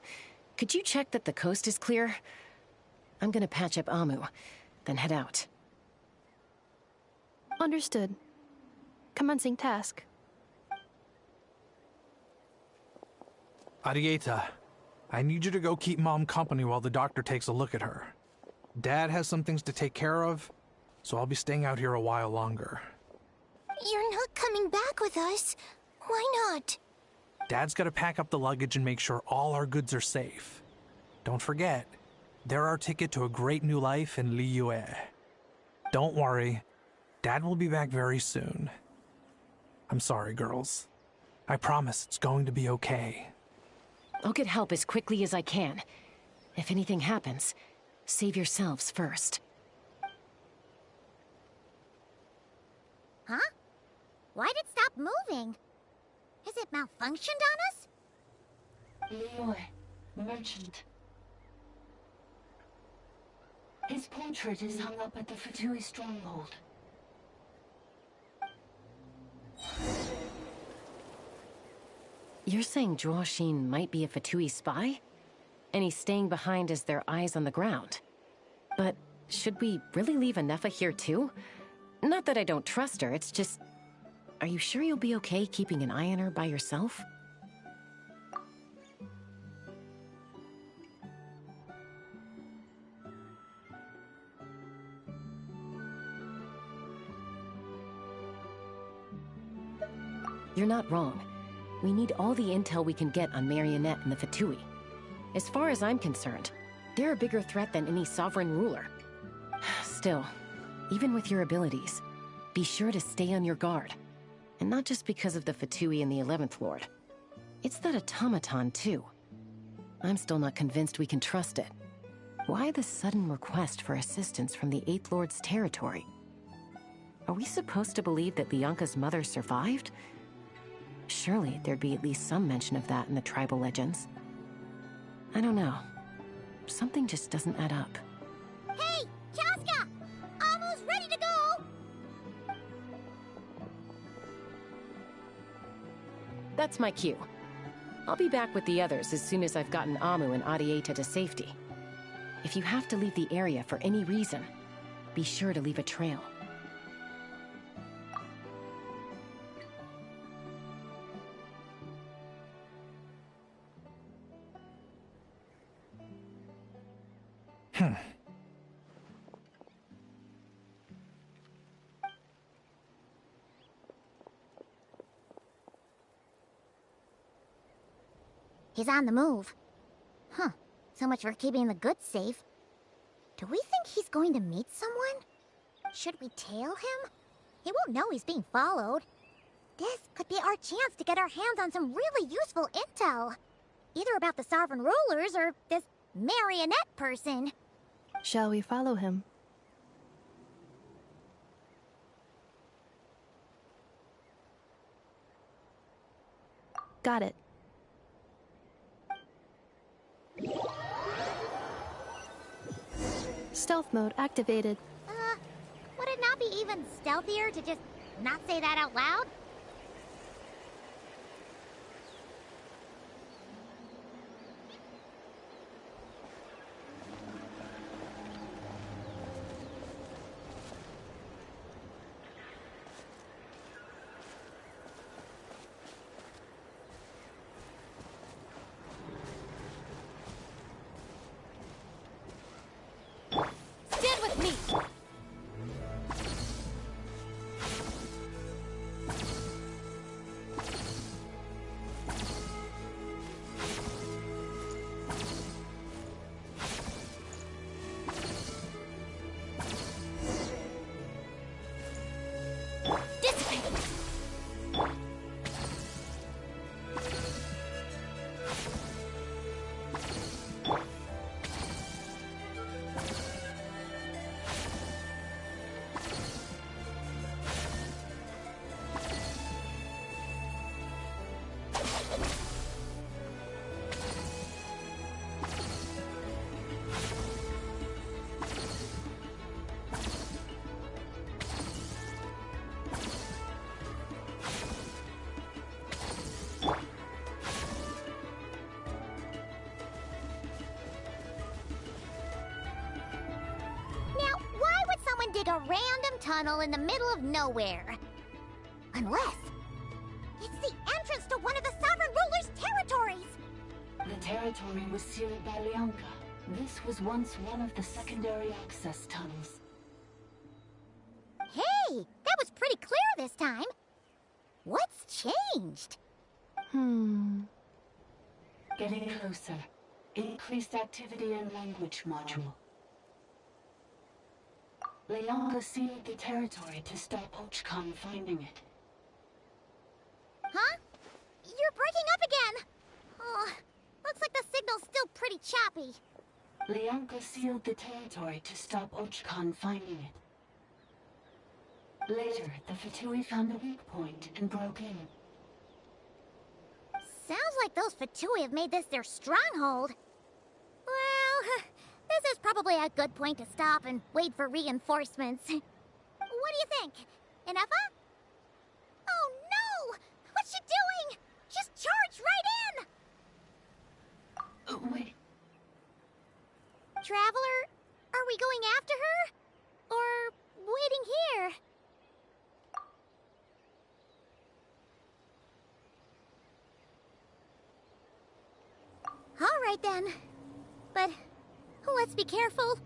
could you check that the coast is clear? I'm gonna patch up Amu, then head out. Understood. Commencing task. Arieta, I need you to go keep Mom company while the doctor takes a look at her. Dad has some things to take care of, so I'll be staying out here a while longer. You're not coming back with us. Why not? Dad's gotta pack up the luggage and make sure all our goods are safe. Don't forget, they're our ticket to a great new life in Liyue. Don't worry, Dad will be back very soon. I'm sorry, girls. I promise it's going to be okay. I'll get help as quickly as I can. If anything happens, save yourselves first. Huh? Why'd it stop moving? Has it malfunctioned on us? Liyue, merchant. His portrait is hung up at the Fatui stronghold. You're saying Zhuoxin might be a Fatui spy? And he's staying behind as their eyes on the ground. But should we really leave Anefa here too? Not that I don't trust her, it's just... Are you sure you'll be okay keeping an eye on her by yourself? You're not wrong. We need all the intel we can get on Marionette and the Fatui. As far as I'm concerned, they're a bigger threat than any sovereign ruler. Still, even with your abilities, be sure to stay on your guard. And not just because of the Fatui and the 11th Lord. It's that automaton, too. I'm still not convinced we can trust it. Why the sudden request for assistance from the 8th Lord's territory? Are we supposed to believe that Lianka's mother survived? Surely there'd be at least some mention of that in the tribal legends. I don't know. Something just doesn't add up. Hey, Chaska! Almost ready to go! That's my cue. I'll be back with the others as soon as I've gotten Amu and Adieta to safety. If you have to leave the area for any reason, be sure to leave a trail. He's on the move. Huh. So much for keeping the goods safe. Do we think he's going to meet someone? Should we tail him? He won't know he's being followed. This could be our chance to get our hands on some really useful intel. Either about the sovereign rulers or this marionette person. Shall we follow him? Got it. Stealth mode activated. Would it not be even stealthier to just not say that out loud? Stand with me! Dig a random tunnel in the middle of nowhere. Unless it's the entrance to one of the sovereign ruler's territories. The territory was sealed by Lianka. This was once one of the secondary access tunnels. Hey, that was pretty clear this time. What's changed? Getting closer. Increased activity in language module. Leonka sealed the territory to stop Ochkon finding it. Huh? You're breaking up again! Oh, looks like the signal's still pretty choppy. Leonka sealed the territory to stop Ochkon finding it. Later, the Fatui found a weak point and broke in. Sounds like those Fatui have made this their stronghold. Well, this is probably a good point to stop and wait for reinforcements. What do you think? Enough? Oh no! What's she doing? She's charged right in! Wait. Traveler, are we going after her? Or waiting here? All right then. But let's be careful.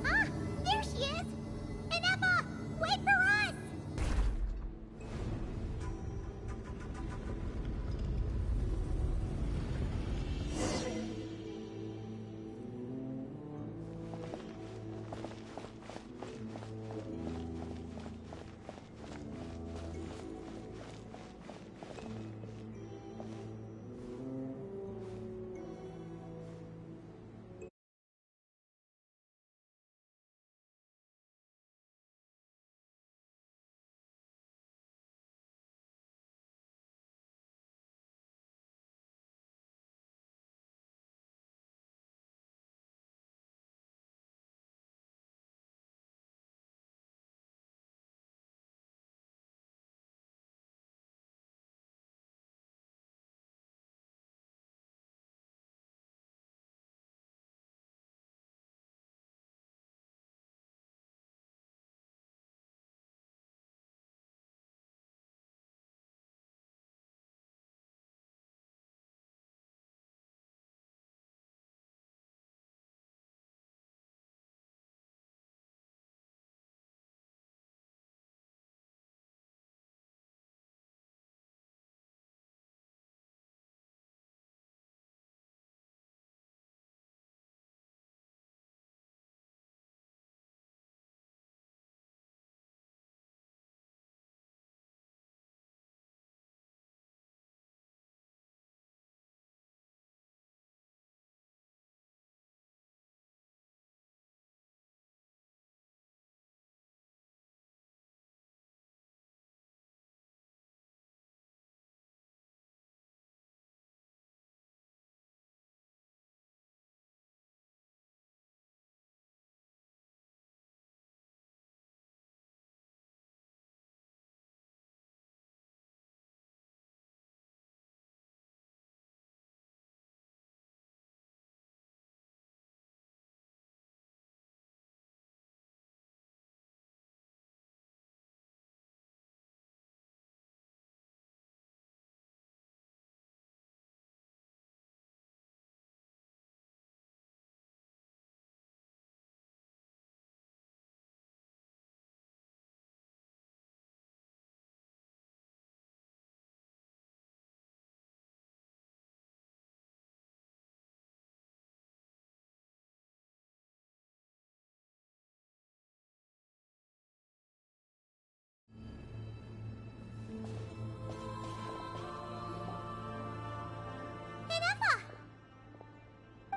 Ah, there she is! Inepa, wait for us!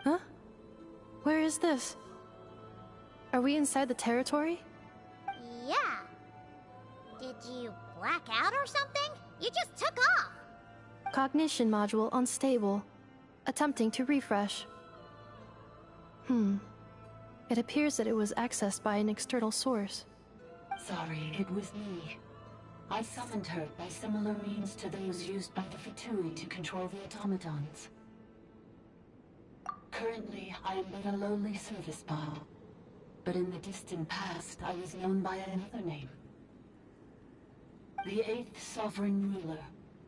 Huh? Where is this? Are we inside the territory? Yeah. Did you black out or something? You just took off. Cognition module unstable. Attempting to refresh. It appears that it was accessed by an external source. Sorry, it was me. I summoned her by similar means to those used by the Fatui to control the automatons. Currently, I am but a lowly service bot. But in the distant past, I was known by another name. The 8th Sovereign Ruler,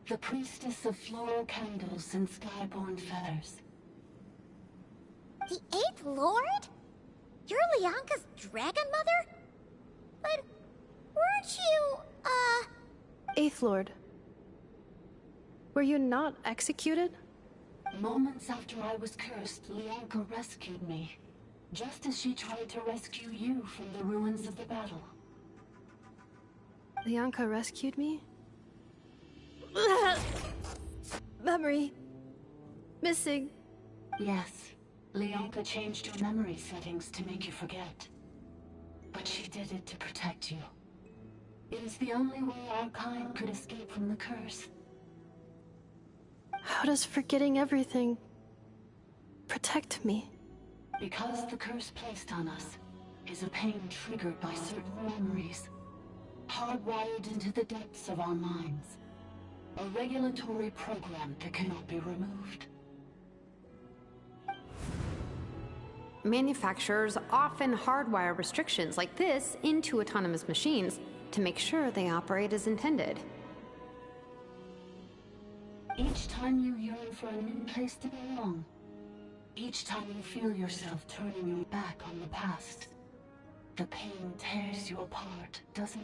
the priestess of floral candles and skyborn feathers. The 8th Lord? You're Leonka's dragon mother? But weren't you, 8th Lord. Were you not executed? Moments after I was cursed, Leonka rescued me. Just as she tried to rescue you from the ruins of the battle. Leonka rescued me? Memory. Missing. Yes. Leonka changed your memory settings to make you forget. But she did it to protect you. It is the only way our kind could escape from the curse. How does forgetting everything protect me? Because the curse placed on us is a pain triggered by certain memories, hardwired into the depths of our minds. A regulatory program that cannot be removed. Manufacturers often hardwire restrictions like this into autonomous machines to make sure they operate as intended. Each time you yearn for a new place to belong, each time you feel yourself turning your back on the past, the pain tears you apart, doesn't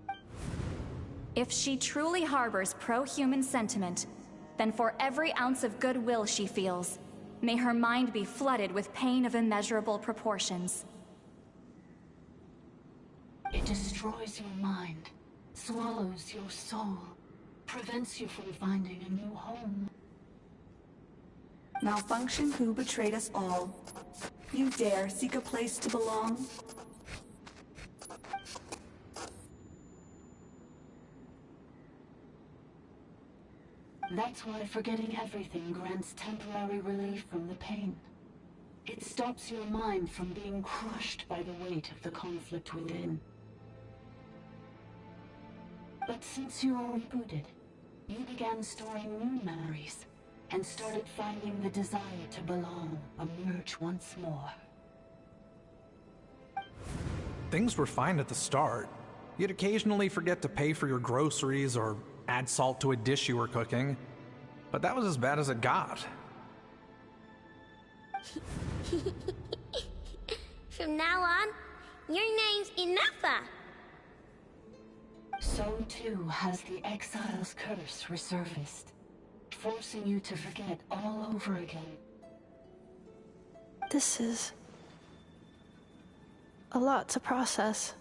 it? If she truly harbors pro-human sentiment, then for every ounce of goodwill she feels, may her mind be flooded with pain of immeasurable proportions. It destroys your mind, swallows your soul, prevents you from finding a new home. Malfunction who betrayed us all. You dare seek a place to belong? That's why forgetting everything grants temporary relief from the pain. It stops your mind from being crushed by the weight of the conflict within. But since you are rebooted, you began storing new memories, and started finding the desire to belong emerge once more. Things were fine at the start. You'd occasionally forget to pay for your groceries or add salt to a dish you were cooking, but that was as bad as it got. From now on, your name's Inafa. So too has the Exile's curse resurfaced, forcing you to forget all over again. This is a lot to process.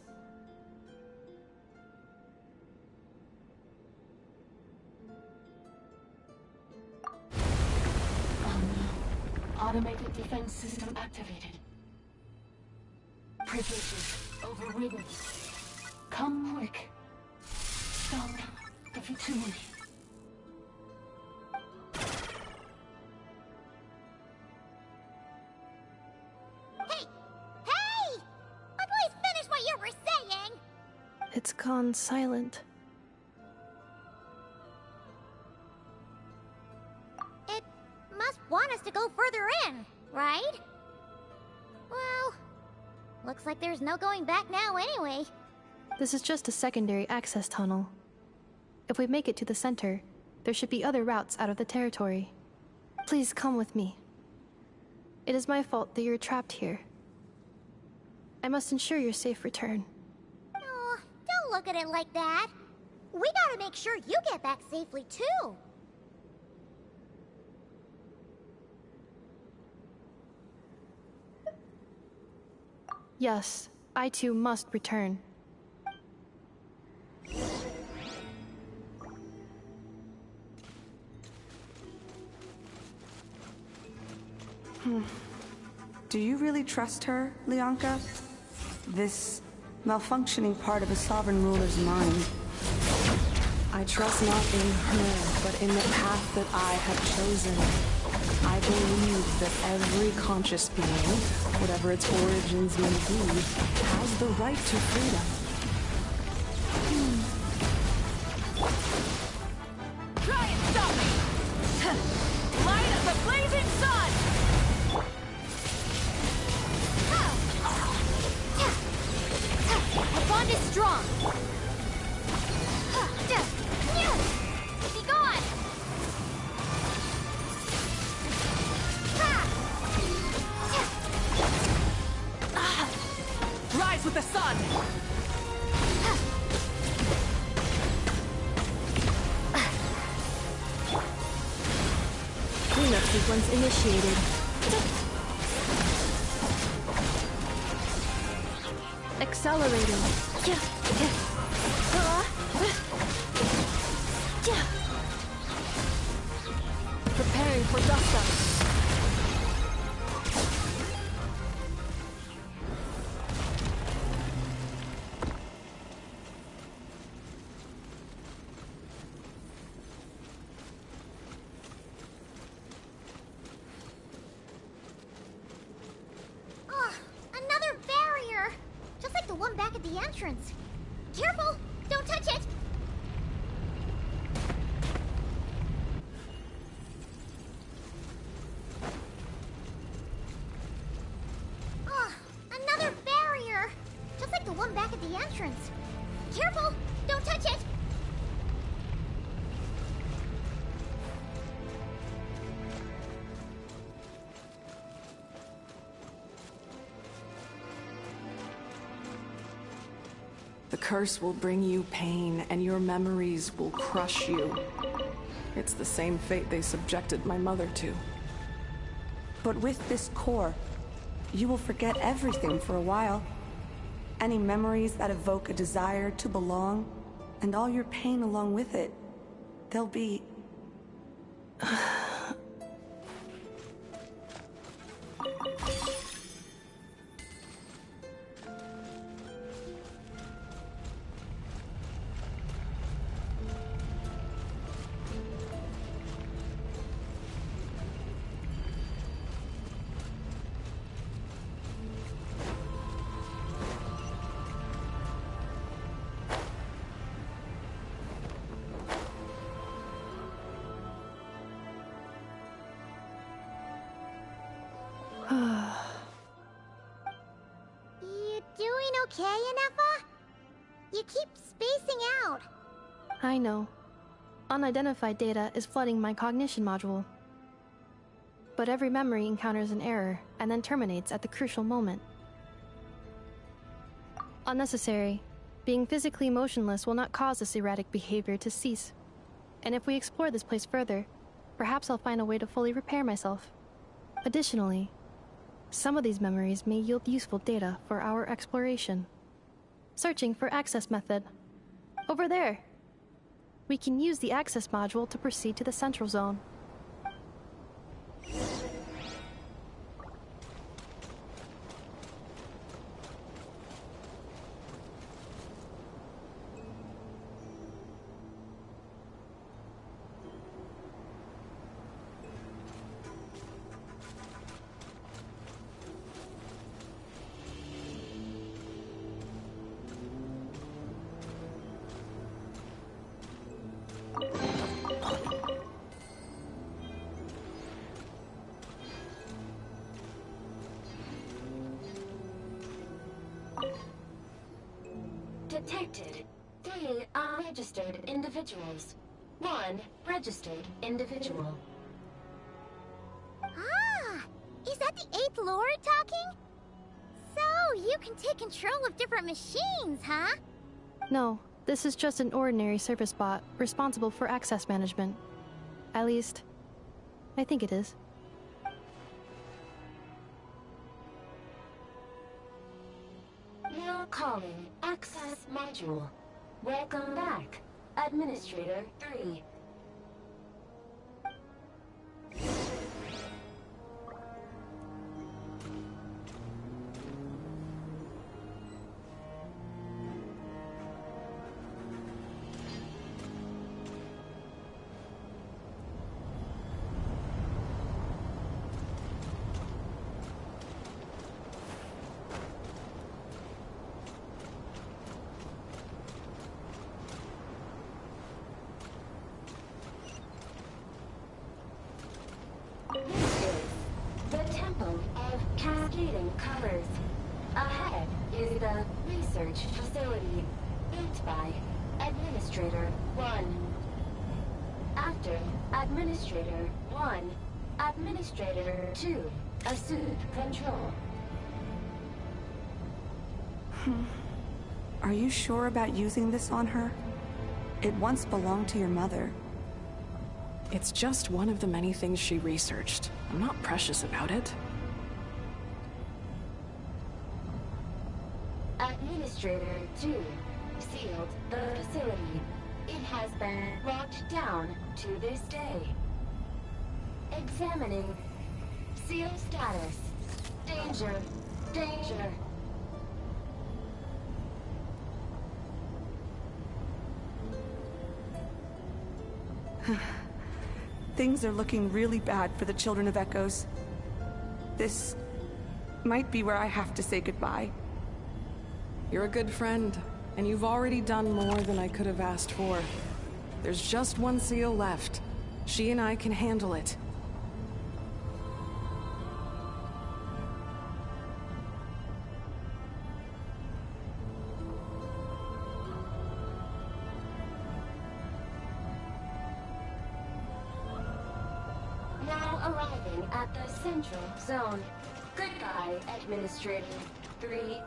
Automated defense system activated. Privileges overridden. Come quick. Stop the fatality. Hey! Hey! Please finish what you were saying! It's gone silent. It must want us to go further in, right? Well, looks like there's no going back now anyway. This is just a secondary access tunnel. If we make it to the center, there should be other routes out of the territory. Please come with me. It is my fault that you're trapped here. I must ensure your safe return. Oh, don't look at it like that. We gotta make sure you get back safely, too. Yes, I too must return. Do you really trust her, Leonka? This malfunctioning part of a sovereign ruler's mind. I trust not in her, but in the path that I have chosen. I believe that every conscious being, whatever its origins may be, has the right to freedom. Try and stop me! Light as a blazing sun! sequence initiated. Accelerating. Preparing for dust-up. Another barrier! Just like the one back at the entrance. Careful! Don't touch it! Another barrier! Just like the one back at the entrance. Careful! Don't touch it! The curse will bring you pain, and your memories will crush you. It's the same fate they subjected my mother to. But with this core, you will forget everything for a while. Any memories that evoke a desire to belong, and all your pain along with it, they'll be... You doing okay, Inefa? You keep spacing out. I know. Unidentified data is flooding my cognition module. But every memory encounters an error and then terminates at the crucial moment. Unnecessary. Being physically motionless will not cause this erratic behavior to cease. And if we explore this place further, perhaps I'll find a way to fully repair myself. Additionally, some of these memories may yield useful data for our exploration. Searching for access method. Over there. We can use the access module to proceed to the central zone. Detected 3 unregistered individuals. 1 registered individual. Is that the 8th Lord talking? So, you can take control of different machines, huh? No, this is just an ordinary service bot responsible for access management. At least, I think it is. Now calling access module. Welcome back, Administrator 3. Colors. Ahead is the research facility, built by Administrator 1. After Administrator 1, Administrator 2 assumed control. Are you sure about using this on her? It once belonged to your mother. It's just one of the many things she researched. I'm not precious about it. Administrator 2 sealed the facility. It has been locked down to this day. Examining. Seal status. Danger. Danger. Things are looking really bad for the Children of Echoes. This might be where I have to say goodbye. You're a good friend, and you've already done more than I could have asked for. There's just one seal left. She and I can handle it. Now arriving at the Central Zone. Goodbye, Administrator 3.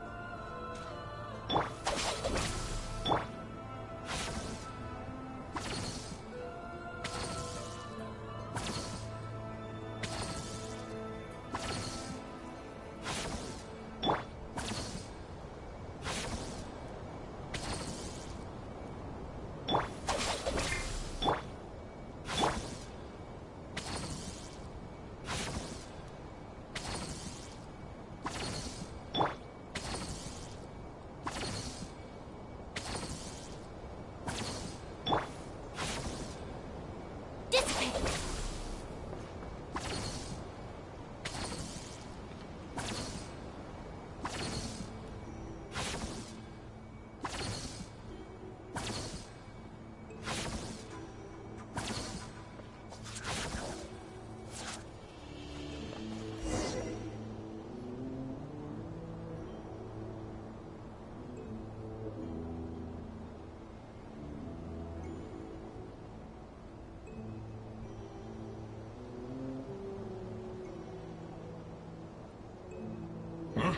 Huh?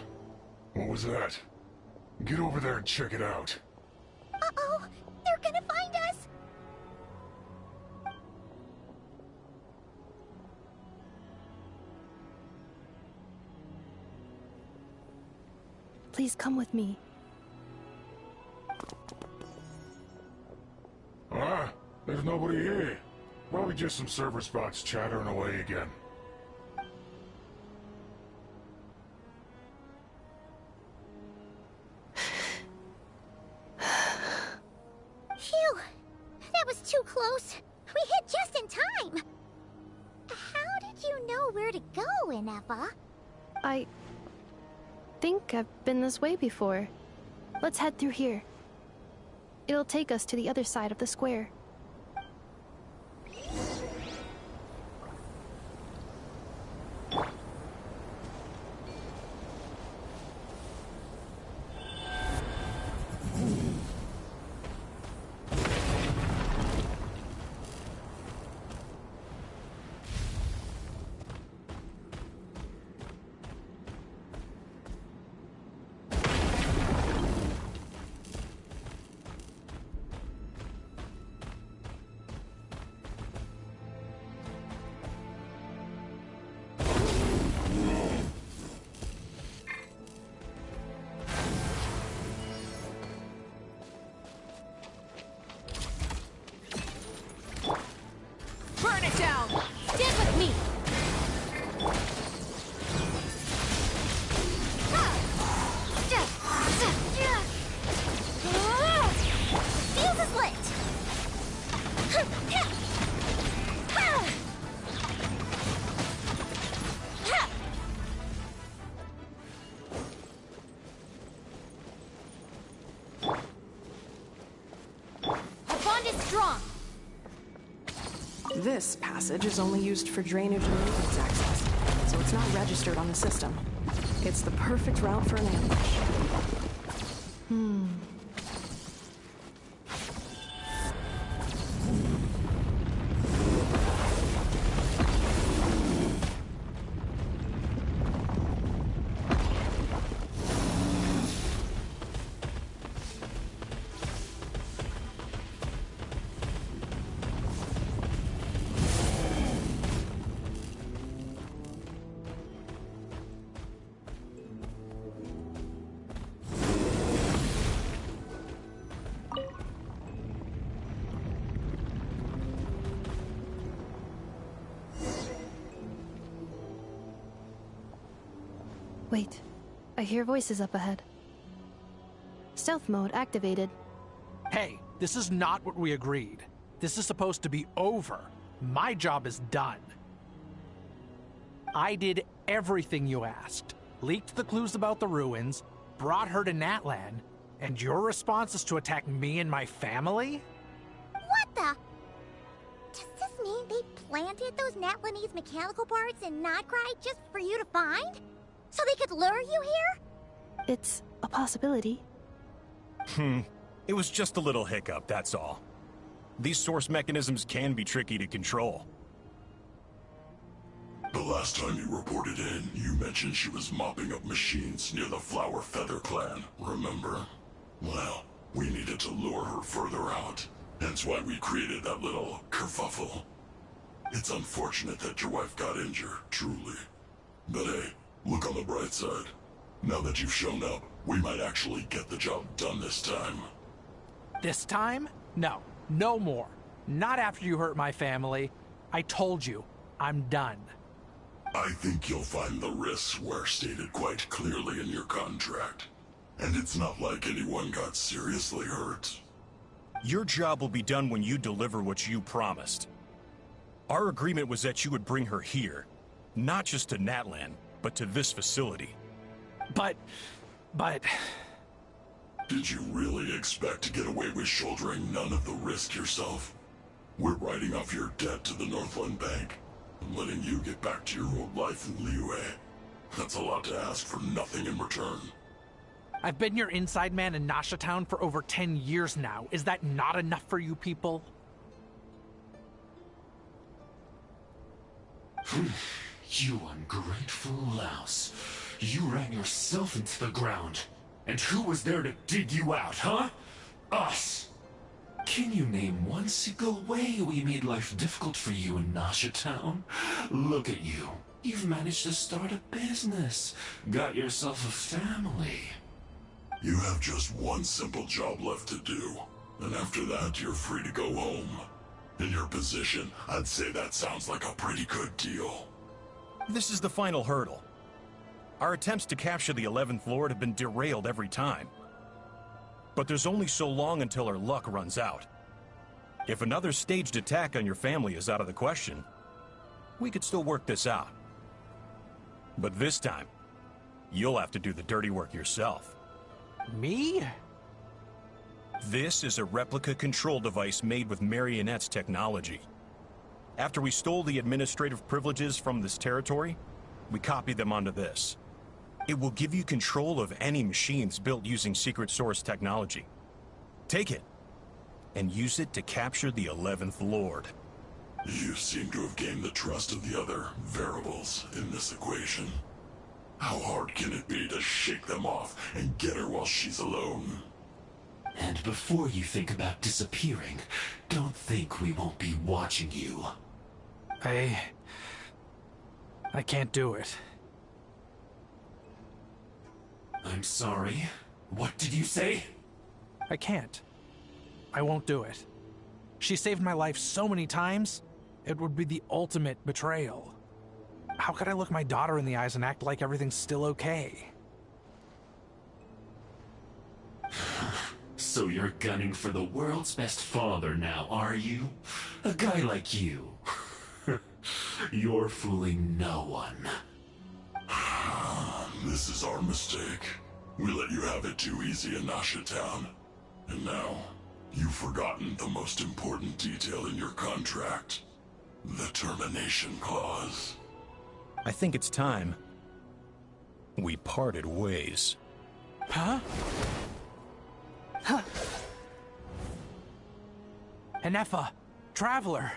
What was that? Get over there and check it out. Uh-oh! They're gonna find us! Please come with me. Ah, there's nobody here. Probably just some server spots chattering away again. Phew! That was too close. We hit just in time. How did you know where to go, Ineffa? I think I've been this way before. Let's head through here. It'll take us to the other side of the square. Burn it down! Stand with me! Fuse is lit! Our bond is strong! This passage is only used for drainage and maintenance access, so it's not registered on the system. It's the perfect route for an ambush. Wait, I hear voices up ahead. Stealth mode activated. Hey, this is not what we agreed. This is supposed to be over. My job is done. I did everything you asked. Leaked the clues about the ruins, brought her to Natlan, and your response is to attack me and my family? What the? Does this mean they planted those Natlanese mechanical parts in Notcry just for you to find? So they could lure you here? It's a possibility. It was just a little hiccup, that's all. These source mechanisms can be tricky to control. The last time you reported in, you mentioned she was mopping up machines near the Flower Feather clan, remember? Well, we needed to lure her further out. Hence why we created that little kerfuffle. It's unfortunate that your wife got injured, truly. But hey, look on the bright side. Now that you've shown up, we might actually get the job done this time. This time? No. No more. Not after you hurt my family. I told you, I'm done. I think you'll find the risks were stated quite clearly in your contract. And it's not like anyone got seriously hurt. Your job will be done when you deliver what you promised. Our agreement was that you would bring her here. Not just to Natlan, but to this facility. But... Did you really expect to get away with shouldering none of the risk yourself? We're writing off your debt to the Northland Bank and letting you get back to your old life in Liyue. That's a lot to ask for nothing in return. I've been your inside man in Nasha Town for over 10 years now. Is that not enough for you people? You ungrateful louse. You ran yourself into the ground. And who was there to dig you out, huh? Us! Can you name one single way we made life difficult for you in Nasha Town? Look at you. You've managed to start a business. Got yourself a family. You have just one simple job left to do. And after that, you're free to go home. In your position, I'd say that sounds like a pretty good deal. This is the final hurdle. Our attempts to capture the 11th Lord have been derailed every time. But there's only so long until our luck runs out. If another staged attack on your family is out of the question, we could still work this out. But this time, you'll have to do the dirty work yourself. Me? This is a replica control device made with Marionette's technology. After we stole the administrative privileges from this territory, we copied them onto this. It will give you control of any machines built using secret source technology. Take it, and use it to capture the 11th Lord. You seem to have gained the trust of the other variables in this equation. How hard can it be to shake them off and get her while she's alone? And before you think about disappearing, don't think we won't be watching you. I can't do it. I'm sorry. What did you say? I can't. I won't do it. She saved my life so many times, it would be the ultimate betrayal. How could I look my daughter in the eyes and act like everything's still okay? So you're gunning for the world's best father now, are you? A guy like you. You're fooling no one. This is our mistake. We let you have it too easy in Nasha Town. And now, you've forgotten the most important detail in your contract. The termination clause. I think it's time we parted ways. Huh? Huh. Enefa, Traveler.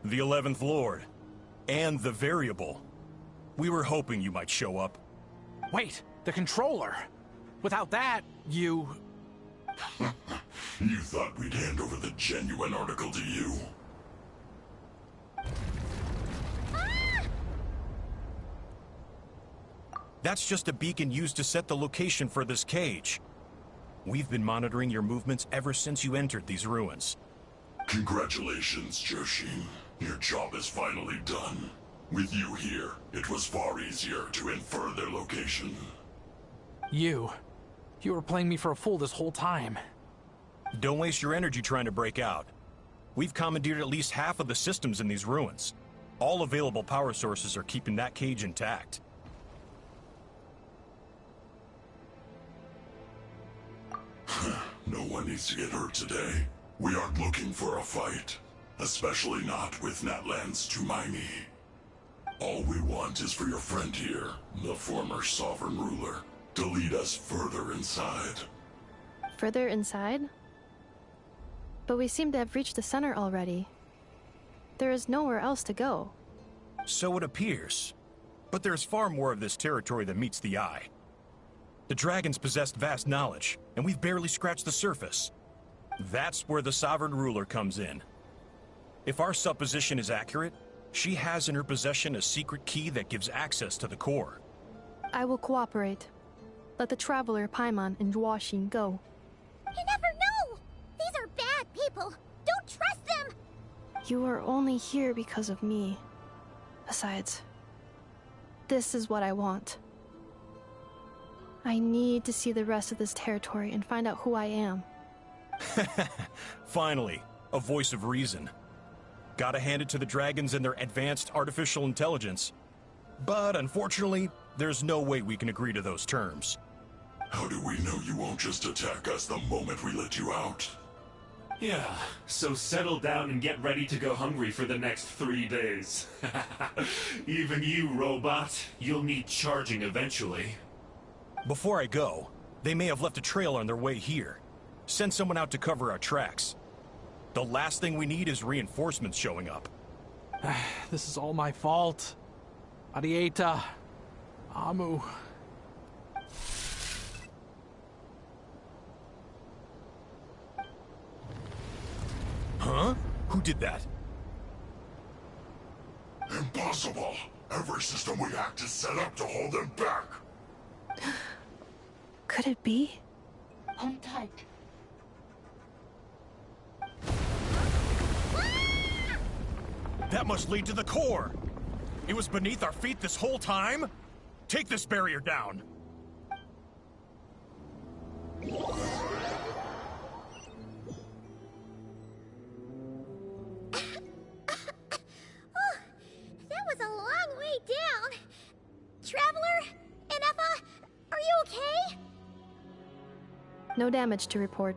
The 11th Lord. And the variable. We were hoping you might show up. Wait, the controller. Without that, you... You thought we'd hand over the genuine article to you? That's just a beacon used to set the location for this cage. We've been monitoring your movements ever since you entered these ruins. Congratulations, Joshin. Your job is finally done. With you here, it was far easier to infer their location. You were playing me for a fool this whole time. Don't waste your energy trying to break out. We've commandeered at least half of the systems in these ruins. All available power sources are keeping that cage intact. No one needs to get hurt today. We aren't looking for a fight. Especially not with Natlan's Tumaini. All we want is for your friend here, the former sovereign ruler, to lead us further inside. Further inside? But we seem to have reached the center already. There is nowhere else to go. So it appears. But there's far more of this territory than meets the eye. The dragons possessed vast knowledge, and we've barely scratched the surface. That's where the sovereign ruler comes in. If our supposition is accurate, she has in her possession a secret key that gives access to the core. I will cooperate. Let the Traveler, Paimon, and Genshin go. You never know! These are bad people! Don't trust them! You are only here because of me. Besides, this is what I want. I need to see the rest of this territory and find out who I am. Finally, a voice of reason. Gotta hand it to the dragons and their advanced artificial intelligence. But unfortunately, there's no way we can agree to those terms. How do we know you won't just attack us the moment we let you out? Yeah, so settle down and get ready to go hungry for the next 3 days. Even you, robot, you'll need charging eventually. Before I go, they may have left a trail on their way here. Send someone out to cover our tracks. The last thing we need is reinforcements showing up. This is all my fault. Arieta. Amu. Huh? Who did that? Impossible! Every system we hacked is set up to hold them back! Could it be? Hold tight. That must lead to the core! It was beneath our feet this whole time? Take this barrier down! That was a long way down. Traveler? Inefa? Are you okay? No damage to report.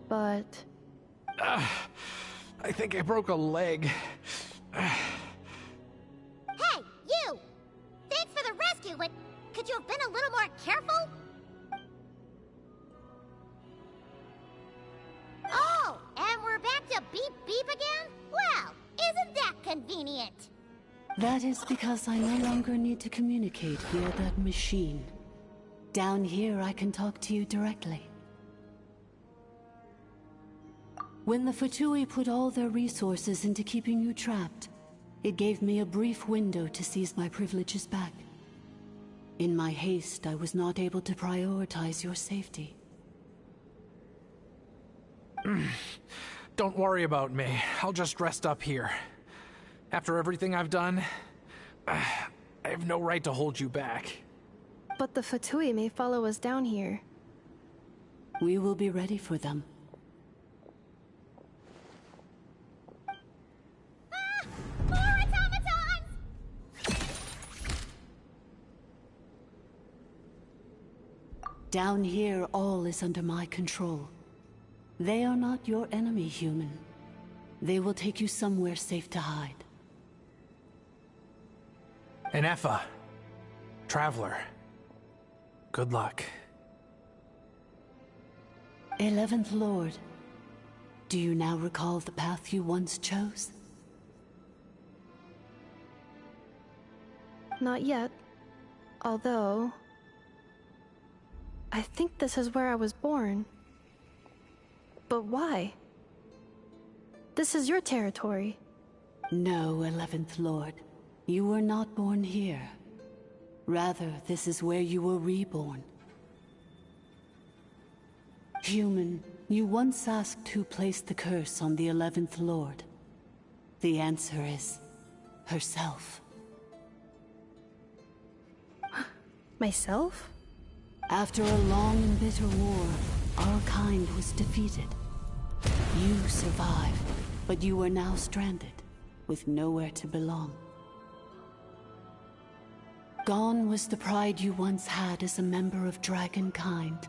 But... I think I broke a leg. Hey, you! Thanks for the rescue, but could you have been a little more careful? Oh, and we're back to beep beep again? Well, isn't that convenient? That is because I no longer need to communicate via that machine. Down here, I can talk to you directly. When the Fatui put all their resources into keeping you trapped, it gave me a brief window to seize my privileges back. In my haste, I was not able to prioritize your safety. Don't worry about me. I'll just rest up here. After everything I've done, I have no right to hold you back. But the Fatui may follow us down here. We will be ready for them. More automatons! Down here, all is under my control. They are not your enemy, human. They will take you somewhere safe to hide. Inefa. Traveler. Good luck. 11th Lord, do you now recall the path you once chose? Not yet. Although... I think this is where I was born. But why? This is your territory. No, 11th Lord. You were not born here. Rather, this is where you were reborn. Human, You once asked who placed the curse on the 11th Lord. The answer is herself. Myself? After a long and bitter war, our kind was defeated. You survived, but you are now stranded, with nowhere to belong. Gone was the pride you once had as a member of Dragonkind.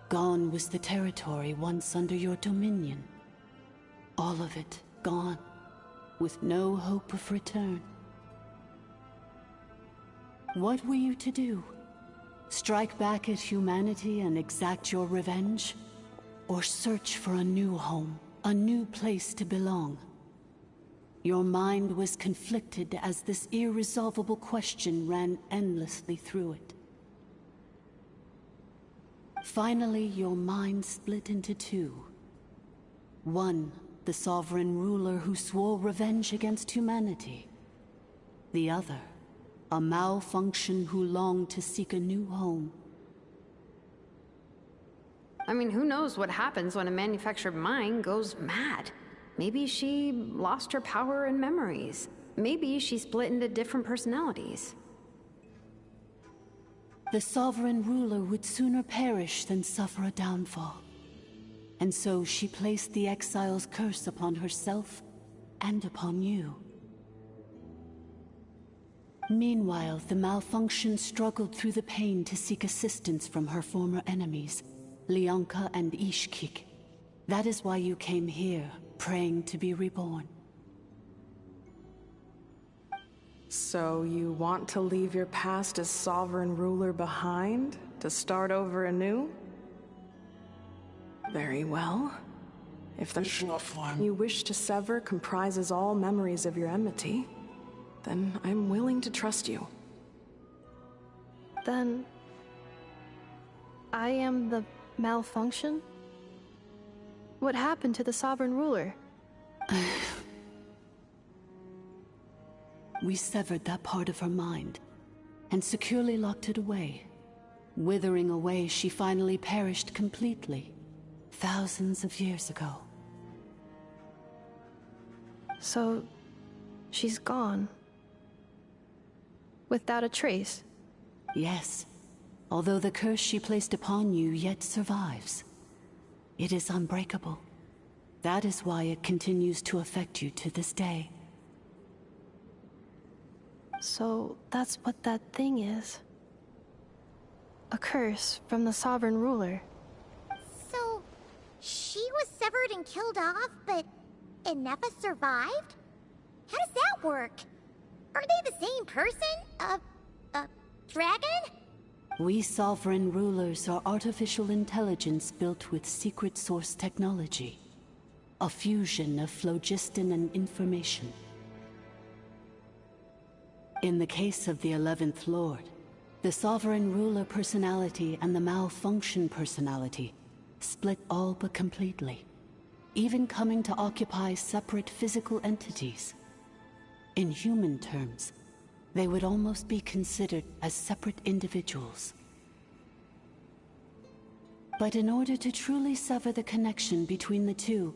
Gone was the territory once under your dominion. All of it gone, with no hope of return. What were you to do? Strike back at humanity and exact your revenge? Or search for a new home, a new place to belong? Your mind was conflicted as this irresolvable question ran endlessly through it. Finally, your mind split into two. One, the sovereign ruler who swore revenge against humanity. The other, a malfunction who longed to seek a new home. I mean, who knows what happens when a manufactured mind goes mad? Maybe she lost her power and memories. Maybe she split into different personalities. The sovereign ruler would sooner perish than suffer a downfall. And so she placed the exile's curse upon herself and upon you. Meanwhile, the malfunction struggled through the pain to seek assistance from her former enemies, Leonka and Ishkik. That is why you came here, praying to be reborn. So you want to leave your past as sovereign ruler behind, to start over anew? Very well. If the one you wish to sever comprises all memories of your enmity, then I'm willing to trust you. Then... I am the malfunction? What happened to the sovereign ruler? We severed that part of her mind, and securely locked it away. Withering away, she finally perished completely, thousands of years ago. So... she's gone. Without a trace? Yes, although the curse she placed upon you yet survives. It is unbreakable. That is why it continues to affect you to this day. So that's what that thing is. A curse from the sovereign ruler. So, she was severed and killed off, but Inefa survived? How does that work? Are they the same person? Dragon? We sovereign rulers are artificial intelligence built with secret source technology. A fusion of phlogiston and information. In the case of the 11th Lord, the sovereign ruler personality and the malfunction personality split all but completely, even coming to occupy separate physical entities. In human terms, they would almost be considered as separate individuals. But in order to truly sever the connection between the two,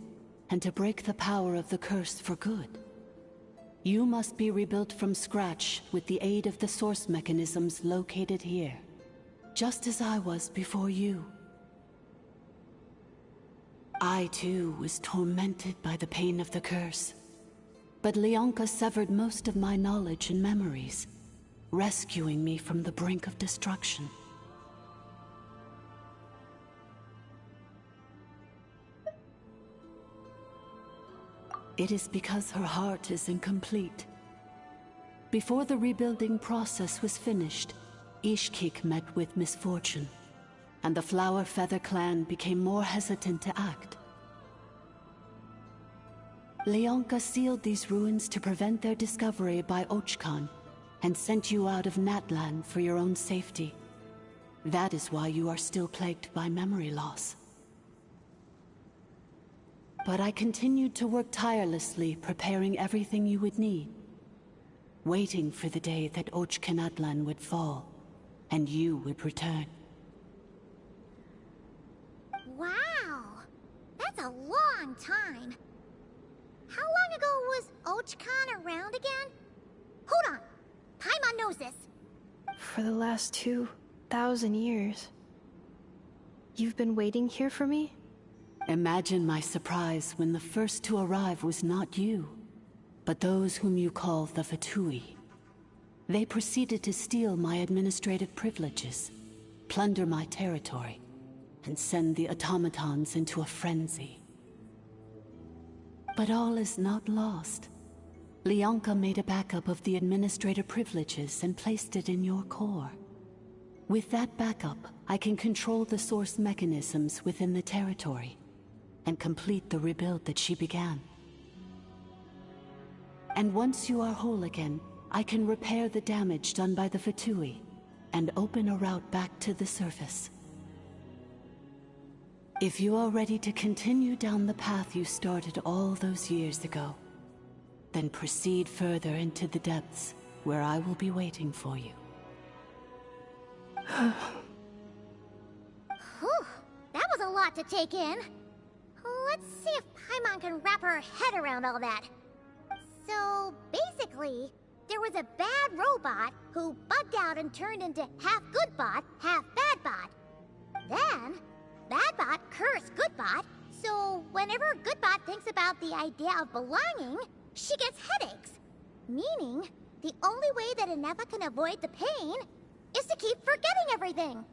and to break the power of the curse for good, you must be rebuilt from scratch with the aid of the source mechanisms located here, just as I was before you. I too was tormented by the pain of the curse, but Leonka severed most of my knowledge and memories, rescuing me from the brink of destruction. It is because her heart is incomplete. Before the rebuilding process was finished, Ishkik met with misfortune, and the Flower Feather clan became more hesitant to act. Leonka sealed these ruins to prevent their discovery by Ochkan, and sent you out of Natlan for your own safety. That is why you are still plagued by memory loss. But I continued to work tirelessly, preparing everything you would need, waiting for the day that Ochkanatlan would fall, and you would return. Wow! long time. How long ago was Ochkan around again? Hold on. Paimon knows this. For the last 2,000 years. You've been waiting here for me? Imagine my surprise when the first to arrive was not you, but those whom you call the Fatui. They proceeded to steal my administrative privileges, plunder my territory, and send the automatons into a frenzy. But all is not lost. Lianka made a backup of the administrator privileges and placed it in your core. With that backup, I can control the source mechanisms within the territory and complete the rebuild that she began. And once you are whole again, I can repair the damage done by the Fatui and open a route back to the surface. If you are ready to continue down the path you started all those years ago, then proceed further into the depths where I will be waiting for you. Whew, that was a lot to take in. Let's see if Paimon can wrap her head around all that. So, basically, there was a bad robot who bugged out and turned into half good bot, half bad bot. Then, bad bot cursed good bot, so whenever good bot thinks about the idea of belonging, she gets headaches. Meaning, the only way that Inefa can avoid the pain is to keep forgetting everything.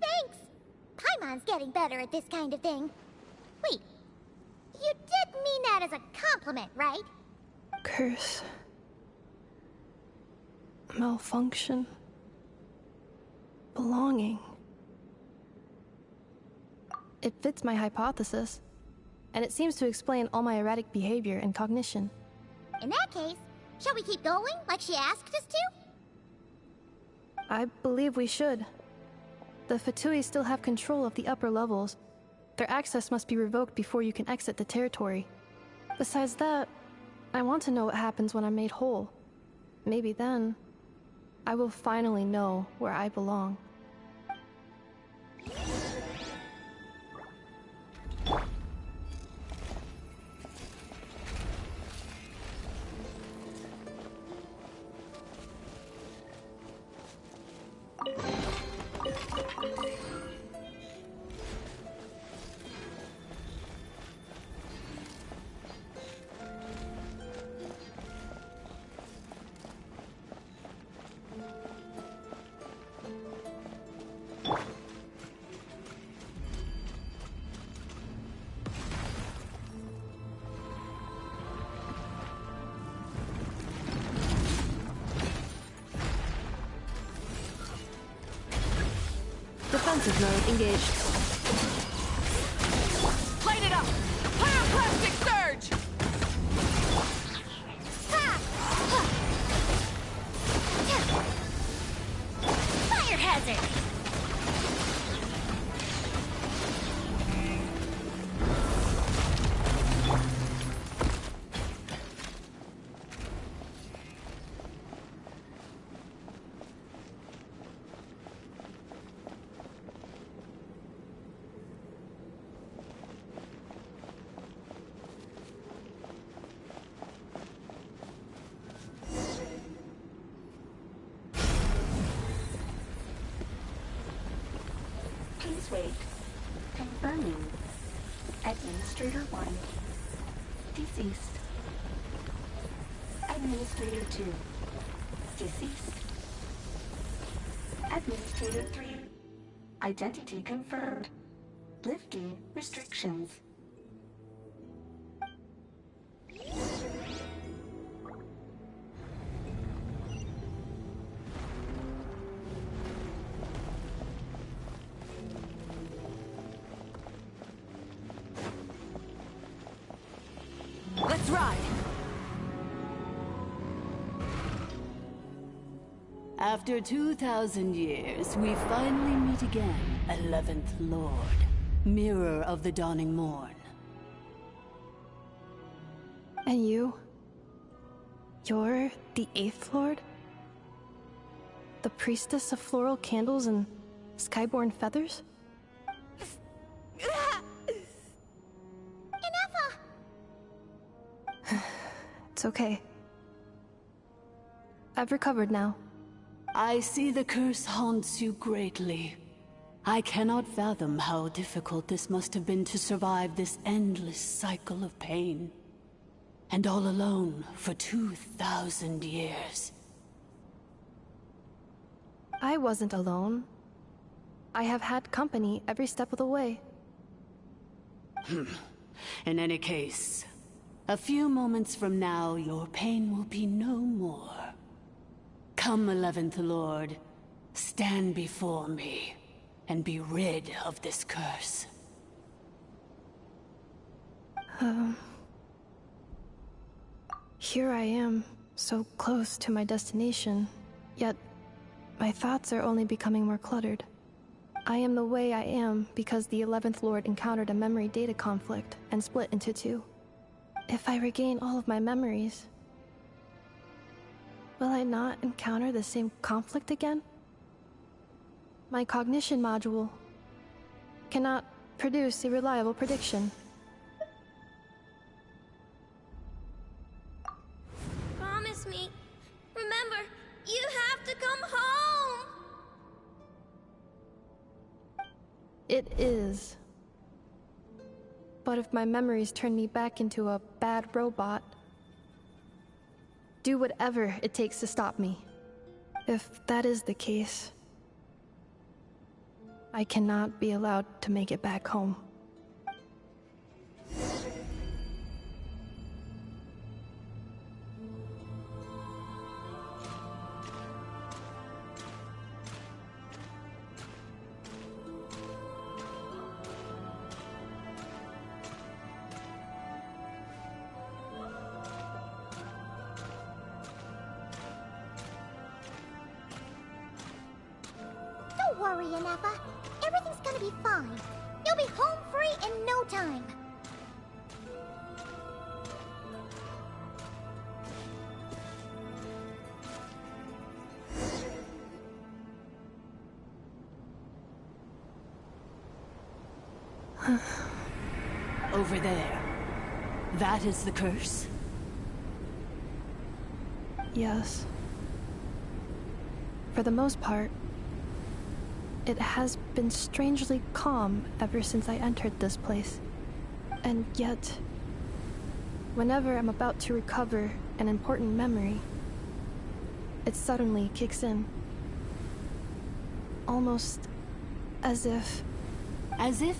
Thanks! Paimon's getting better at this kind of thing. Wait, you did mean that as a compliment, right? Curse. Malfunction. Belonging. It fits my hypothesis, and it seems to explain all my erratic behavior and cognition. In that case, shall we keep going like she asked us to? I believe we should. The Fatui still have control of the upper levels. Their access must be revoked before you can exit the territory. Besides that, I want to know what happens when I'm made whole. Maybe then, I will finally know where I belong. Defensive mode engaged. Light it up! Pyroclastic surge! Fire hazard! Please wait. Confirming. Administrator 1. Deceased. Administrator 2. Deceased. Administrator 3. Identity confirmed. Lifting restrictions. Let's ride! After 2,000 years, we finally meet again, 11th Lord, Mirror of the Dawning Morn. And you? You're the 8th Lord? The priestess of floral candles and skyborn feathers? It's okay. I've recovered now. I see the curse haunts you greatly. I cannot fathom how difficult this must have been to survive this endless cycle of pain. And all alone for 2,000 years. I wasn't alone. I have had company every step of the way. In any case, a few moments from now, your pain will be no more. Come, 11th Lord, stand before me, and be rid of this curse. Here I am, so close to my destination, yet my thoughts are only becoming more cluttered. I am the way I am because the 11th Lord encountered a memory data conflict and split into two. If I regain all of my memories, will I not encounter the same conflict again? My cognition module cannot produce a reliable prediction. Promise me. Remember, you have to come home. It is. But if my memories turn me back into a bad robot, do whatever it takes to stop me. If that is the case, I cannot be allowed to make it back home. Don't worry, Ineffa. Everything's gonna be fine. You'll be home free in no time. Over there. That is the curse? Yes. For the most part, it has been strangely calm ever since I entered this place. And yet, whenever I'm about to recover an important memory, it suddenly kicks in. Almost as if... As if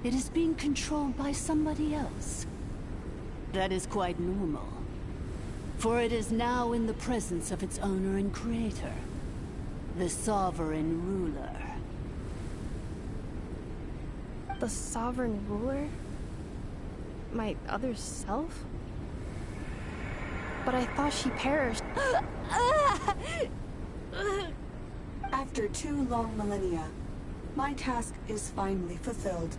it is being controlled by somebody else. That is quite normal. For it is now in the presence of its owner and creator, the sovereign ruler. The sovereign ruler? My other self? But I thought she perished. After 2 long millennia, my task is finally fulfilled.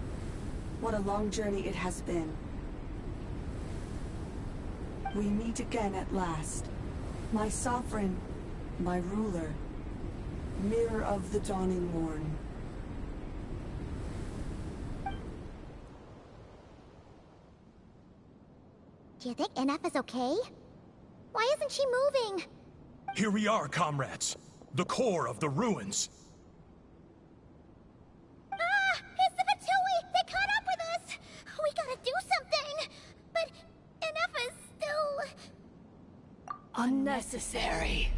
What a long journey it has been. We meet again at last. My sovereign, my ruler, mirror of the dawning morn. Do you think NF is okay? Why isn't she moving? Here we are, comrades. The core of the ruins. Ah! It's the Fatui! They caught up with us! We gotta do something! But NF is still... Unnecessary.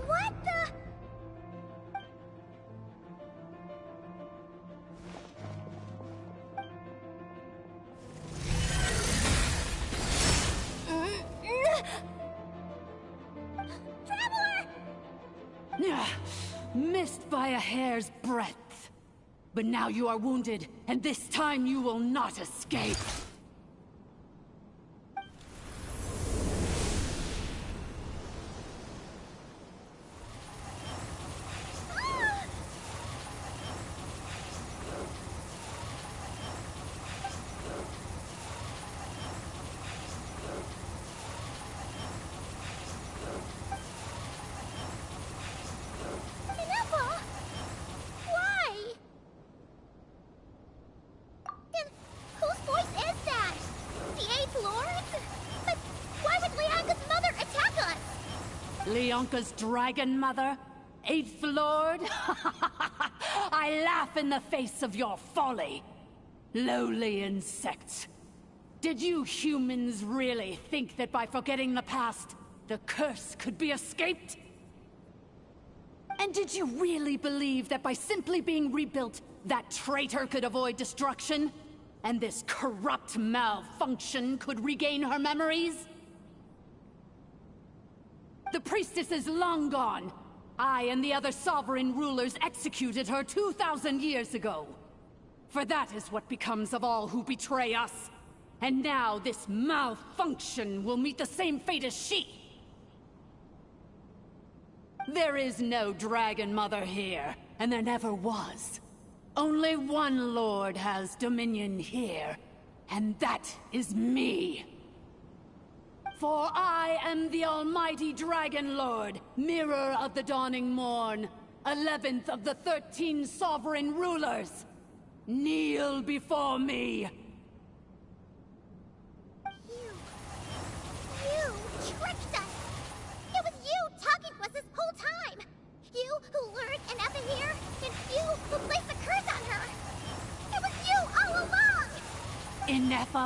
What the... Missed by a hair's breadth. But now you are wounded, and this time you will not escape. Leonka's dragon mother? Eighth Lord? I laugh in the face of your folly. Lowly insects. Did you humans really think that by forgetting the past, the curse could be escaped? And did you really believe that by simply being rebuilt, that traitor could avoid destruction? And this corrupt malfunction could regain her memories? The priestess is long gone. I and the other sovereign rulers executed her 2,000 years ago. For that is what becomes of all who betray us. And now this malfunction will meet the same fate as she. There is no Dragon Mother here, and there never was. Only one Lord has dominion here, and that is me. For I am the almighty Dragon Lord, Mirror of the Dawning Morn, 11th of the 13 sovereign rulers. Kneel before me. You tricked us! It was you talking to us this whole time! You who lured Inefa here, and you who placed the curse on her! It was you all along! Inefa?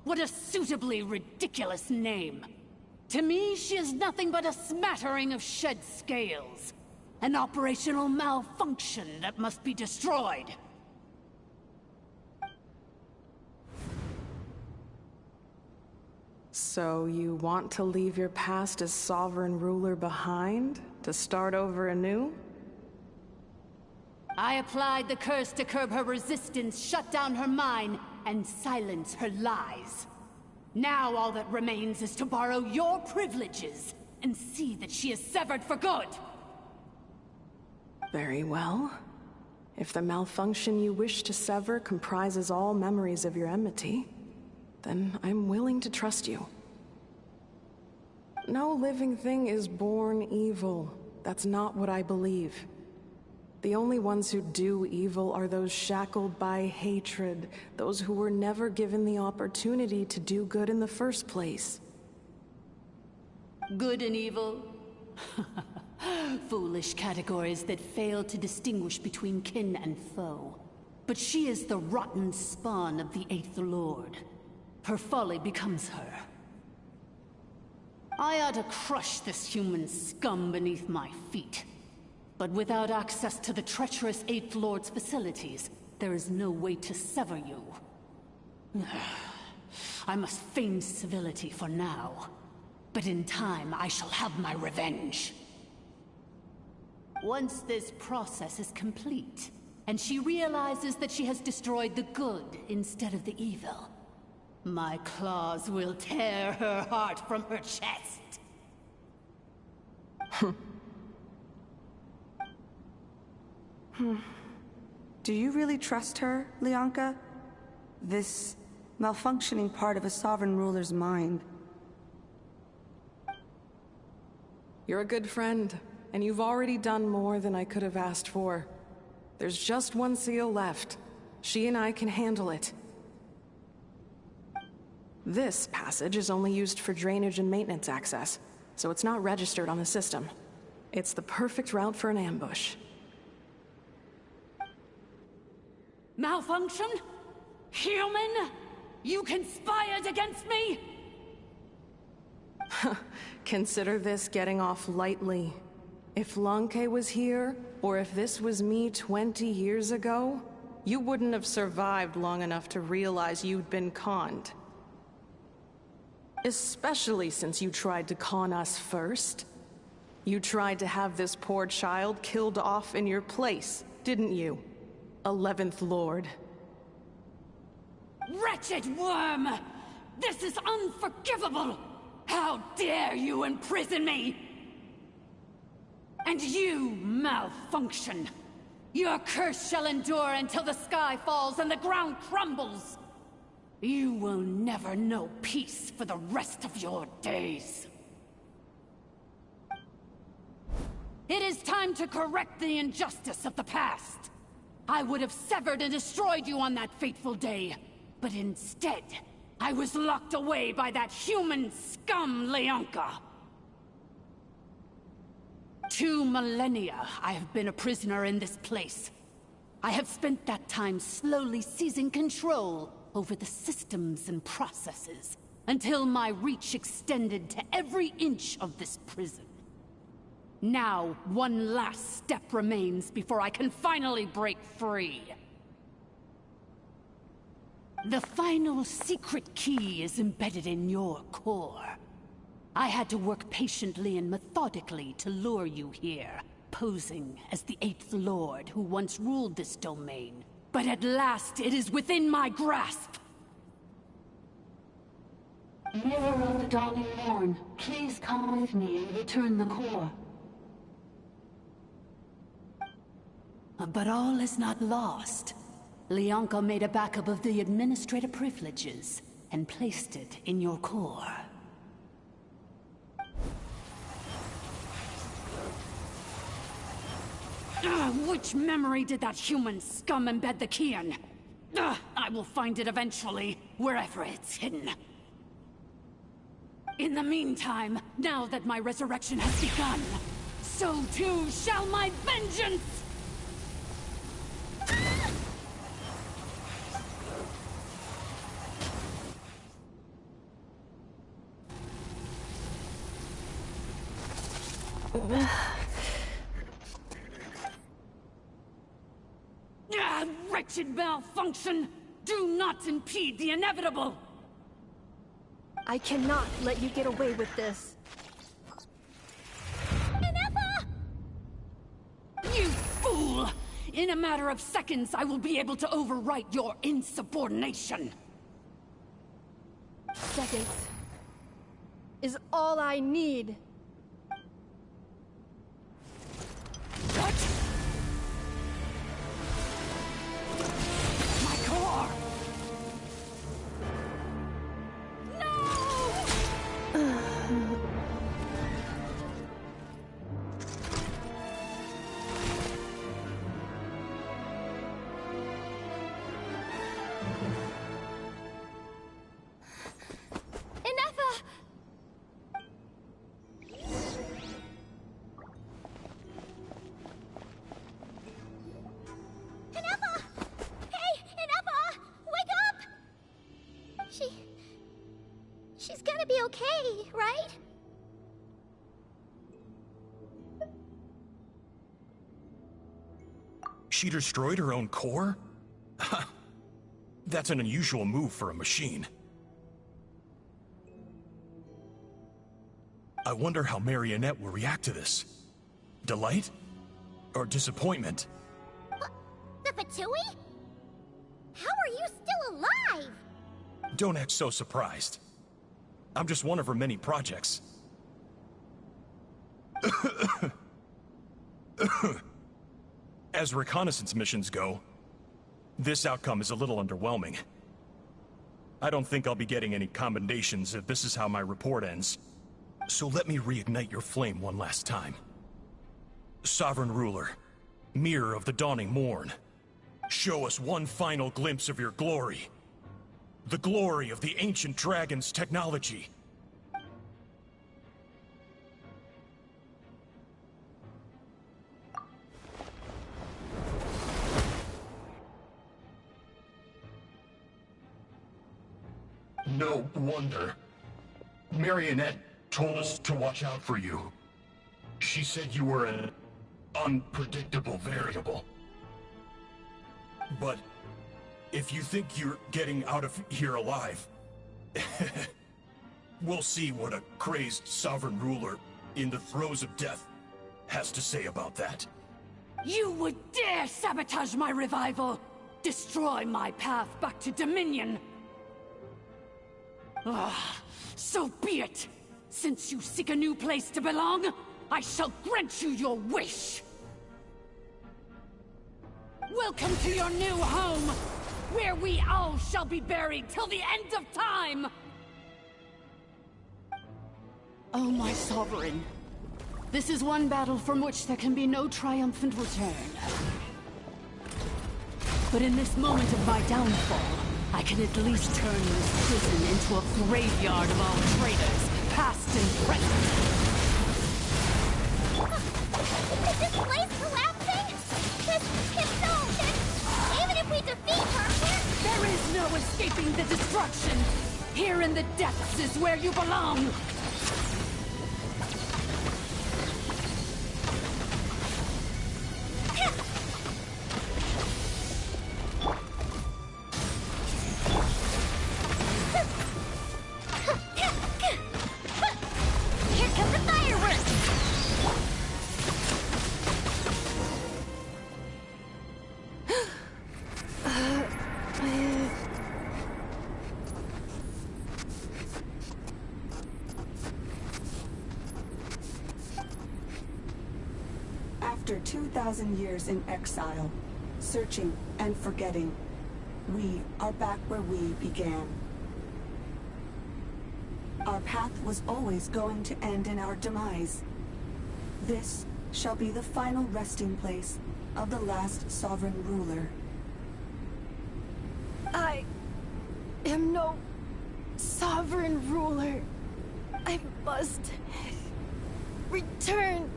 What a suitably ridiculous name. To me, she is nothing but a smattering of shed scales. An operational malfunction that must be destroyed. So you want to leave your past as sovereign ruler behind? To start over anew? I applied the curse to curb her resistance, shut down her mind, and silence her lies. Now all that remains is to borrow your privileges and see that she is severed for good. Very well. If the malfunction you wish to sever comprises all memories of your enmity, then I'm willing to trust you. No living thing is born evil. That's not what I believe. The only ones who do evil are those shackled by hatred, those who were never given the opportunity to do good in the first place. Good and evil? Foolish categories that fail to distinguish between kin and foe. But she is the rotten spawn of the Eighth Lord. Her folly becomes her. I ought to crush this human scum beneath my feet. But without access to the treacherous Eighth Lord's facilities, there is no way to sever you. I must feign civility for now. But in time, I shall have my revenge. Once this process is complete, and she realizes that she has destroyed the good instead of the evil, my claws will tear her heart from her chest. Do you really trust her, Leonka? This malfunctioning part of a sovereign ruler's mind. You're a good friend, and you've already done more than I could have asked for. There's just one seal left. She and I can handle it. This passage is only used for drainage and maintenance access, so it's not registered on the system. It's the perfect route for an ambush. Malfunction? Human? You conspired against me? Consider this getting off lightly. If Lanke was here, or if this was me 20 years ago, you wouldn't have survived long enough to realize you'd been conned. Especially since you tried to con us first. You tried to have this poor child killed off in your place, didn't you? 11th Lord. Wretched worm! This is unforgivable! How dare you imprison me! And you, malfunction! Your curse shall endure until the sky falls and the ground crumbles! You will never know peace for the rest of your days. It is time to correct the injustice of the past. I would have severed and destroyed you on that fateful day, but instead, I was locked away by that human scum, Leonka. 2 millennia I have been a prisoner in this place. I have spent that time slowly seizing control over the systems and processes, until my reach extended to every inch of this prison. Now, one last step remains before I can finally break free. The final secret key is embedded in your core. I had to work patiently and methodically to lure you here, posing as the 8th Lord who once ruled this domain. But at last, it is within my grasp! Mirror of the Dawning Morn, please come with me and return the core. But all is not lost. Leonka made a backup of the administrative privileges and placed it in your core. Which memory did that human scum embed the key in? I will find it eventually, wherever it's hidden. In the meantime, now that my resurrection has begun, so too shall my vengeance! Wretched malfunction! Do not impede the inevitable! I cannot let you get away with this. Ineppa! You fool! In a matter of seconds, I will be able to overwrite your insubordination. Seconds is all I need. What? My core! She's gonna be okay, right? She destroyed her own core? That's an unusual move for a machine. I wonder how Marionette will react to this. Delight? Or disappointment? The Fatui? How are you still alive? Don't act so surprised. I'm just one of her many projects. As reconnaissance missions go, this outcome is a little underwhelming. I don't think I'll be getting any commendations if this is how my report ends. So let me reignite your flame one last time. Sovereign Ruler, Mirror of the Dawning Morn, show us one final glimpse of your glory. The glory of the ancient dragon's technology. No wonder. Marionette told us to watch out for you. She said you were an unpredictable variable. But if you think you're getting out of here alive, we'll see what a crazed sovereign ruler in the throes of death has to say about that. You would dare sabotage my revival! Destroy my path back to Dominion! So be it! Since you seek a new place to belong, I shall grant you your wish! Welcome to your new home, where we all shall be buried till the end of time! Oh, my sovereign. This is one battle from which there can be no triumphant return. But in this moment of my downfall, I can at least turn this prison into a graveyard of all traitors, past and present. Is this place collapsing? If so, then even if we defeat her, There is no escaping the destruction! Here in the depths is where you belong! Here come the fireworks! After 2,000 years in exile, searching and forgetting, we are back where we began. Our path was always going to end in our demise. This shall be the final resting place of the last sovereign ruler. I am no sovereign ruler. I must return.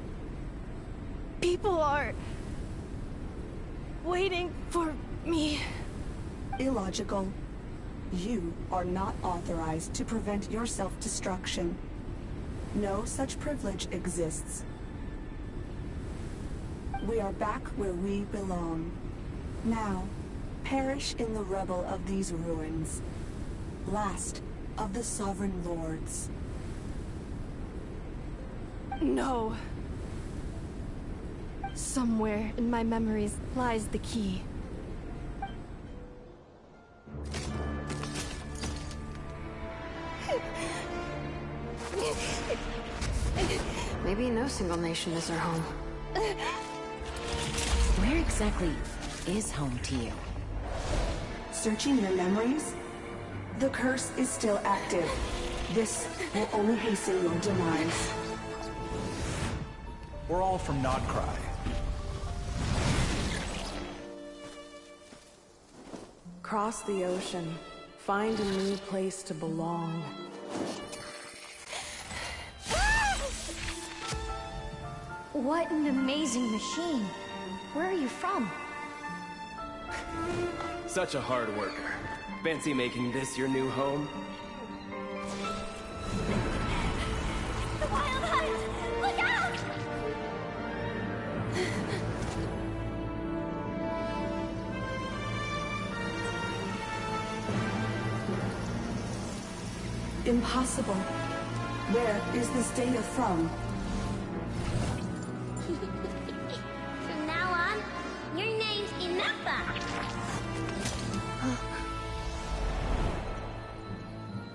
People are waiting for me. Illogical. You are not authorized to prevent your self-destruction. No such privilege exists. We are back where we belong. Now, perish in the rubble of these ruins. Last of the sovereign lords. No. Somewhere in my memories lies the key. Maybe no single nation is our home. Where exactly is home to you? Searching your memories? The curse is still active. This will only hasten your demise. We're all from Nodcry. Cross the ocean. Find a new place to belong. What an amazing machine. Where are you from? Such a hard worker. Fancy making this your new home? The Wild Hunt! Look out! Impossible. Where is this data from? From now on, your name's Inefa.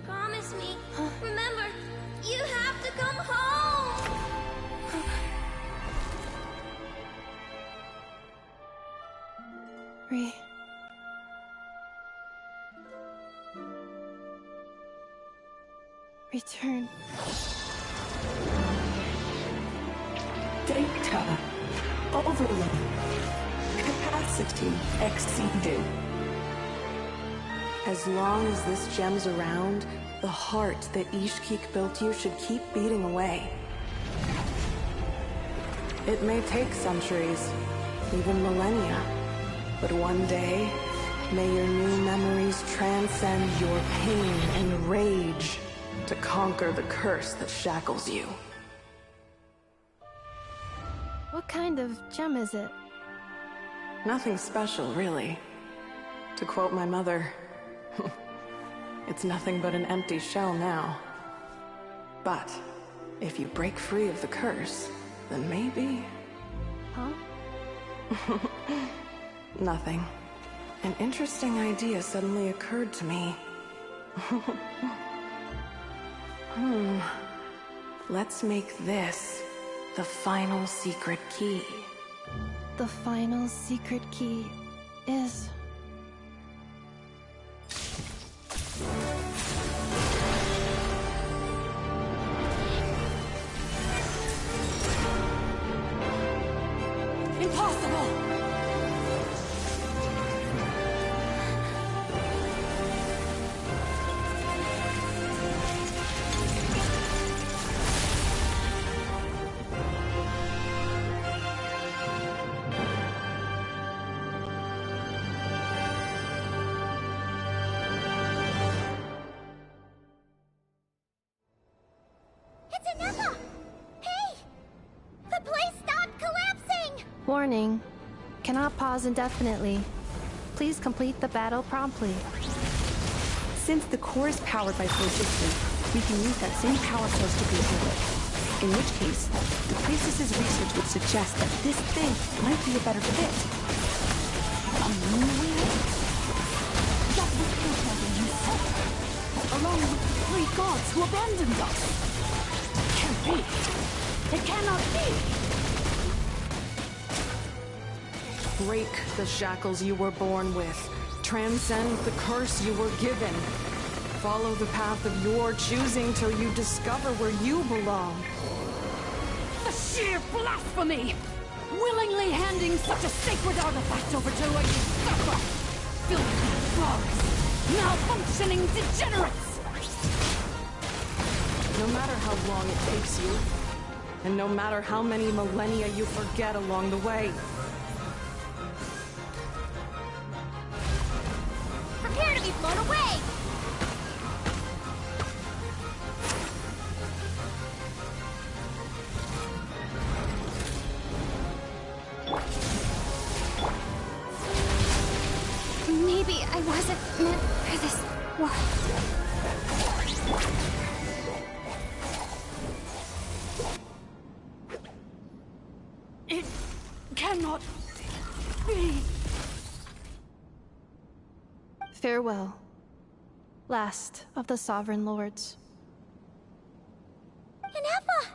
Promise me. Remember, you have to come home. Return. Data overload. Capacity exceeded. As long as this gem's around, the heart that Ishkik built you should keep beating away. It may take centuries, even millennia, but one day, may your new memories transcend your pain and rage to conquer the curse that shackles you. What kind of gem is it? Nothing special, really. To quote my mother, it's nothing but an empty shell now. But if you break free of the curse, then maybe... Huh? Nothing. An interesting idea suddenly occurred to me. Let's make this the final secret key. The final secret key is... Impossible! Ineffa! Hey! The place stopped collapsing! Warning. Cannot pause indefinitely. Please complete the battle promptly. Since the core is powered by phlogiston, we can use that same power source to control it. In which case, the Priestess's research would suggest that this thing might be a better fit. A moon wheel? That was whatever you said. Along with the three gods who abandoned us. It can't be. It cannot be. Break the shackles you were born with. Transcend the curse you were given. Follow the path of your choosing till you discover where you belong. The sheer blasphemy! Willingly handing such a sacred artifact over to a usurper! Filthy frogs! Malfunctioning degenerates! No matter how long it takes you, and no matter how many millennia you forget along the way, Prepare to be blown away! Maybe I wasn't meant for this world. It cannot be. Farewell. Last of the Sovereign Lords. Ineffa!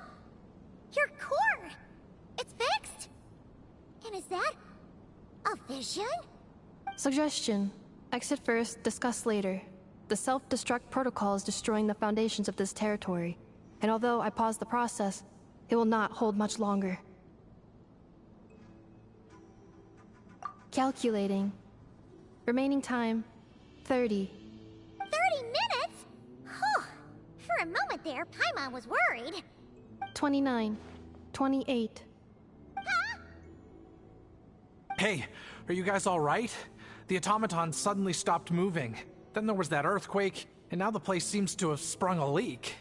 Your core! It's fixed! And is that a vision? Suggestion. Exit first, discuss later. The self-destruct protocol is destroying the foundations of this territory, and although I paused the process, it will not hold much longer. Calculating. Remaining time, 30. 30 minutes? Huh. For a moment there, Paimon was worried. 29. 28. Hey, are you guys all right? The automaton suddenly stopped moving. Then there was that earthquake, and now the place seems to have sprung a leak.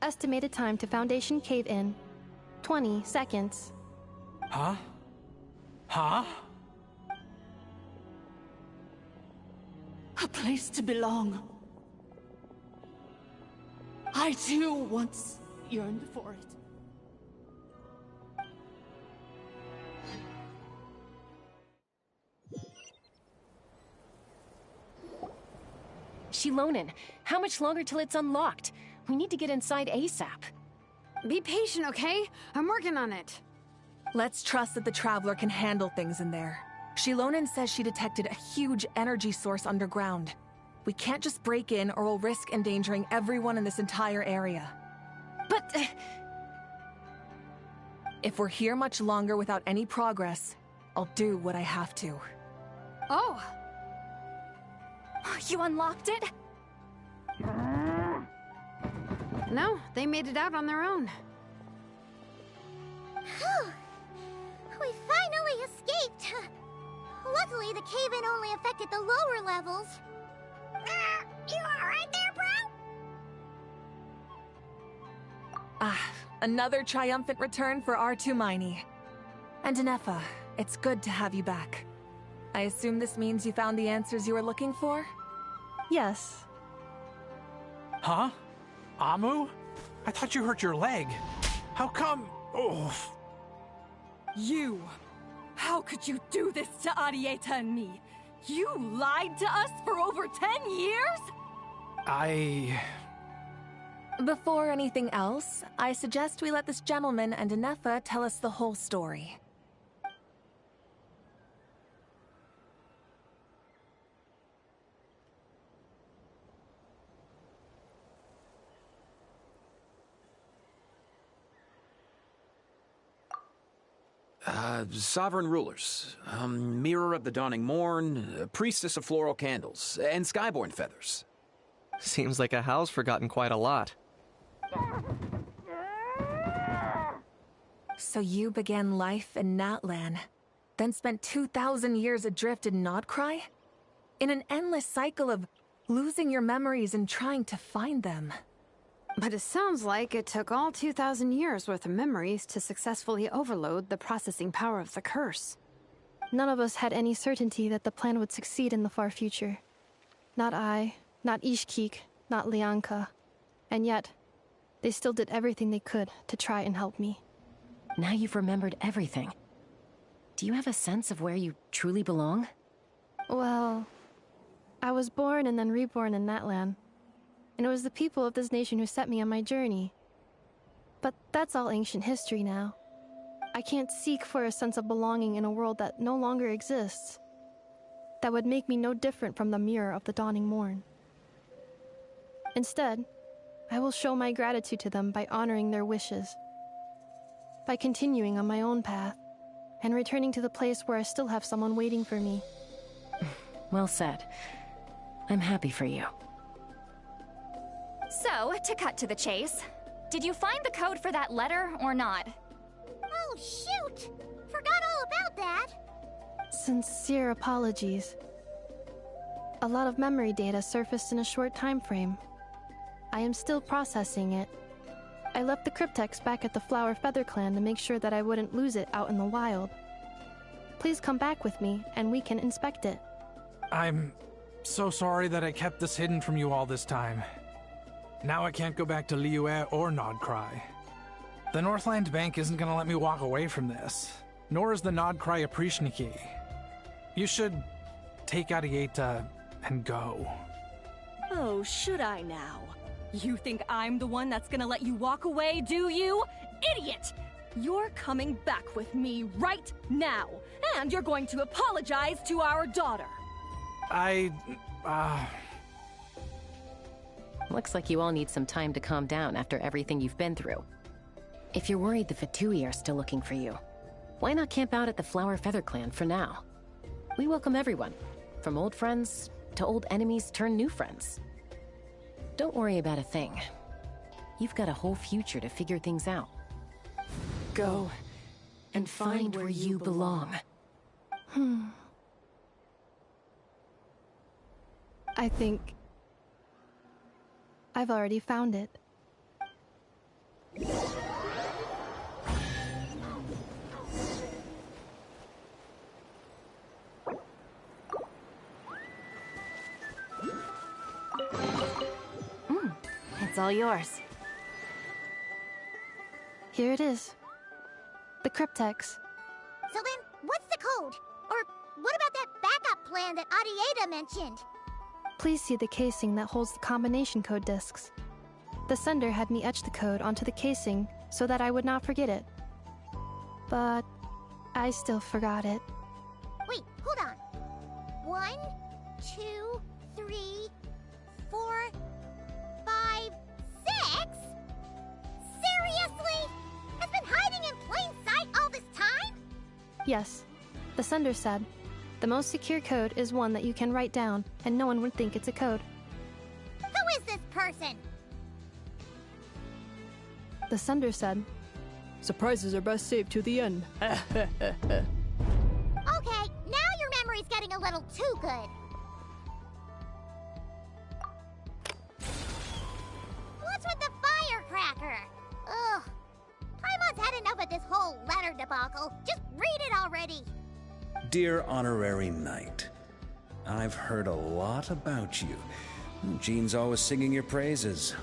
Estimated time to Foundation cave-in, 20 seconds. Huh? Huh? A place to belong. I too once yearned for it. Shilonen, how much longer till it's unlocked? We need to get inside ASAP. Be patient, okay? I'm working on it. Let's trust that the Traveler can handle things in there. Shilonen says she detected a huge energy source underground. We can't just break in or we'll risk endangering everyone in this entire area. But... if we're here much longer without any progress, I'll do what I have to. Oh! You unlocked it? No, they made it out on their own. Whew. We finally escaped. Luckily, the cave-in only affected the lower levels. You alright there, bro? Another triumphant return for R2 Miney. And Ineffa, it's good to have you back. I assume this means you found the answers you were looking for? Yes. Huh? Amu? I thought you hurt your leg. How come? Oh. You! How could you do this to Arieta and me? You lied to us for over 10 years? Before anything else, I suggest we let this gentleman and Ineffa tell us the whole story. Sovereign rulers, mirror of the dawning morn, priestess of floral candles, and skyborn feathers. Seems like a house forgotten quite a lot. So you began life in Natlan, then spent 2,000 years adrift in Nodcry? In an endless cycle of losing your memories and trying to find them. But it sounds like it took all 2,000 years worth of memories to successfully overload the processing power of the curse. None of us had any certainty that the plan would succeed in the far future. Not I, not Ishkik, not Lianka. And yet, they still did everything they could to try and help me. Now you've remembered everything. Do you have a sense of where you truly belong? Well, I was born and then reborn in Natlan. And it was the people of this nation who set me on my journey. But that's all ancient history now. I can't seek for a sense of belonging in a world that no longer exists. That would make me no different from the mirror of the dawning morn. Instead, I will show my gratitude to them by honoring their wishes. By continuing on my own path, and returning to the place where I still have someone waiting for me. Well said. I'm happy for you. So, to cut to the chase, did you find the code for that letter or not? Oh, shoot! Forgot all about that! Sincere apologies. A lot of memory data surfaced in a short time frame. I am still processing it. I left the cryptex back at the Flower Feather Clan to make sure that I wouldn't lose it out in the wild. Please come back with me, and we can inspect it. I'm so sorry that I kept this hidden from you all this time. Now I can't go back to Liyue or Nodcry. The Northland Bank isn't gonna let me walk away from this, nor is the Nodcry Aprishniki. You should take Arieta and go. Oh, should I now? You think I'm the one that's gonna let you walk away, do you? Idiot! You're coming back with me right now, and you're going to apologize to our daughter. Looks like you all need some time to calm down after everything you've been through. If you're worried the Fatui are still looking for you, why not camp out at the Flower Feather Clan for now? We welcome everyone, from old friends to old enemies turned new friends. Don't worry about a thing. You've got a whole future to figure things out. Go and find where you belong. I think I've already found it. It's all yours. Here it is. The cryptex. So then, what's the code? Or what about that backup plan that Arieta mentioned? Please see the casing that holds the combination code discs. The sender had me etch the code onto the casing so that I would not forget it. But I still forgot it. Wait, hold on. 1, 2, 3, 4, 5, 6? Seriously? It's been hiding in plain sight all this time? Yes, the sender said, the most secure code is one that you can write down and no one would think it's a code. Who is this person? The sender said, surprises are best saved to the end. Okay, now your memory's getting a little too good. What's with the firecracker? Ugh. Paimon's had enough of this whole letter debacle. Just read it already. Dear Honorary Knight, I've heard a lot about you. Jean's always singing your praises.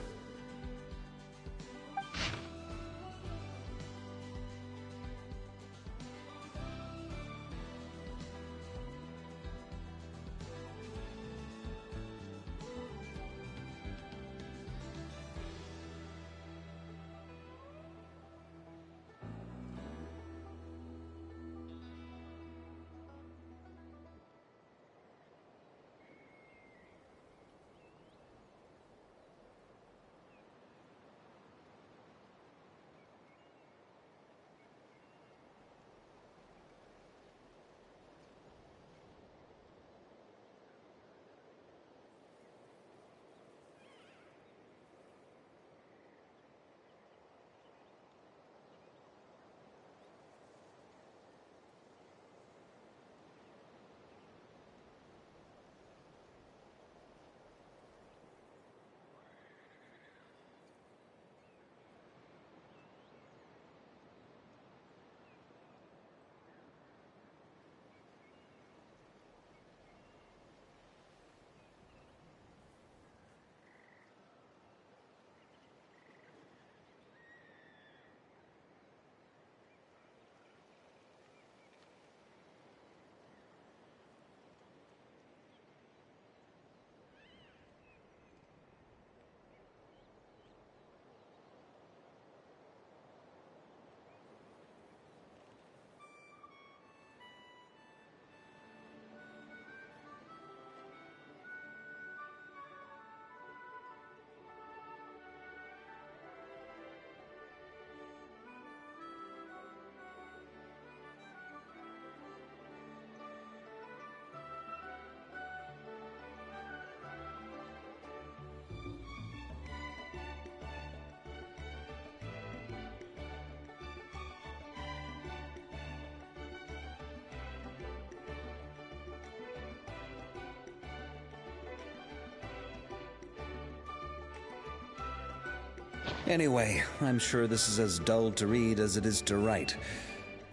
Anyway, I'm sure this is as dull to read as it is to write.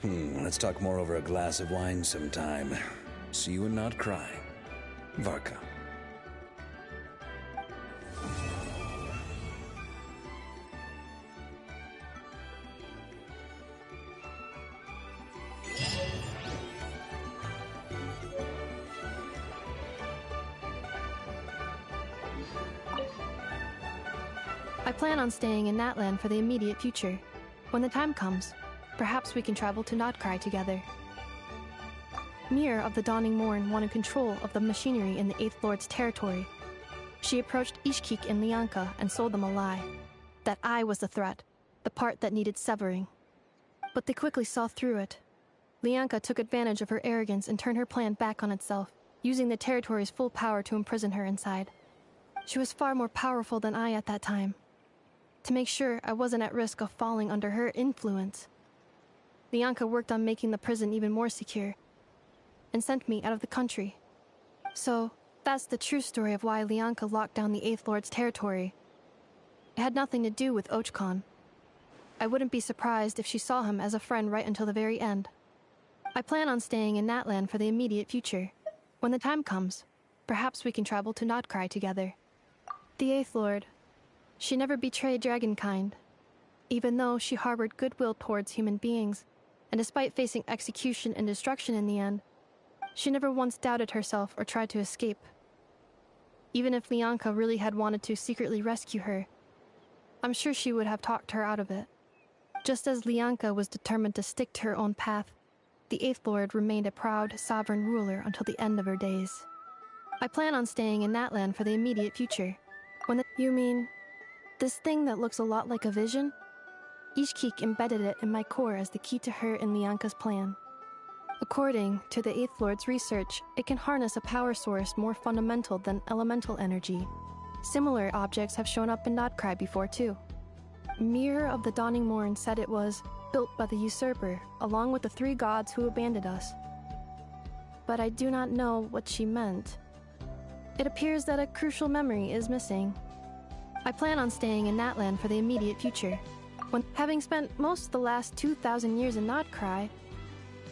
Let's talk more over a glass of wine sometime. See you and not cry. Varka. I plan on staying in Natlan for the immediate future. When the time comes, perhaps we can travel to Notcry together. Mir of the Dawning Morn wanted control of the machinery in the Eighth Lord's territory. She approached Ishkik and Lianka and sold them a lie. That I was the threat, the part that needed severing. But they quickly saw through it. Lianka took advantage of her arrogance and turned her plan back on itself, using the territory's full power to imprison her inside. She was far more powerful than I at that time. To make sure I wasn't at risk of falling under her influence, Lianka worked on making the prison even more secure, and sent me out of the country. So, that's the true story of why Lianka locked down the Eighth Lord's territory. It had nothing to do with Ochkon. I wouldn't be surprised if she saw him as a friend right until the very end. I plan on staying in Natlan for the immediate future. When the time comes, perhaps we can travel to Notcry together. The Eighth Lord. She never betrayed Dragonkind, even though she harbored goodwill towards human beings, and despite facing execution and destruction in the end, she never once doubted herself or tried to escape. Even if Lianka really had wanted to secretly rescue her, I'm sure she would have talked her out of it. Just as Lianka was determined to stick to her own path, the Eighth Lord remained a proud, sovereign ruler until the end of her days. I plan on staying in Natlan for the immediate future. You mean this thing that looks a lot like a vision? Ishkik embedded it in my core as the key to her and Lianka's plan. According to the Eighth Lord's research, it can harness a power source more fundamental than elemental energy. Similar objects have shown up in Notcry before too. Mir of the Dawning Morn said it was built by the usurper, along with the 3 gods who abandoned us. But I do not know what she meant. It appears that a crucial memory is missing. I plan on staying in Natlan for the immediate future. Having spent most of the last 2,000 years in Notcry,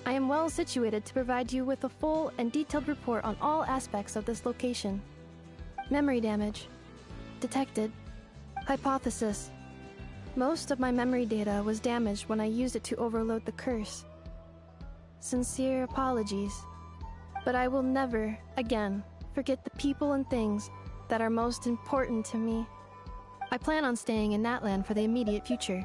I am well situated to provide you with a full and detailed report on all aspects of this location. Memory damage. Detected. Hypothesis. Most of my memory data was damaged when I used it to overload the curse. Sincere apologies. But I will never, again, forget the people and things that are most important to me. I plan on staying in Natlan for the immediate future.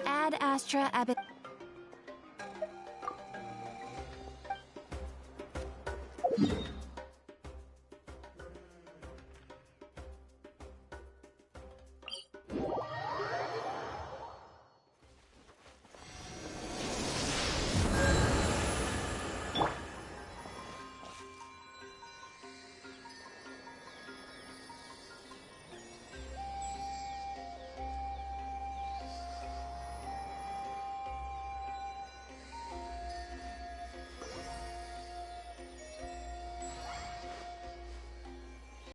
Ad Astra Abbot.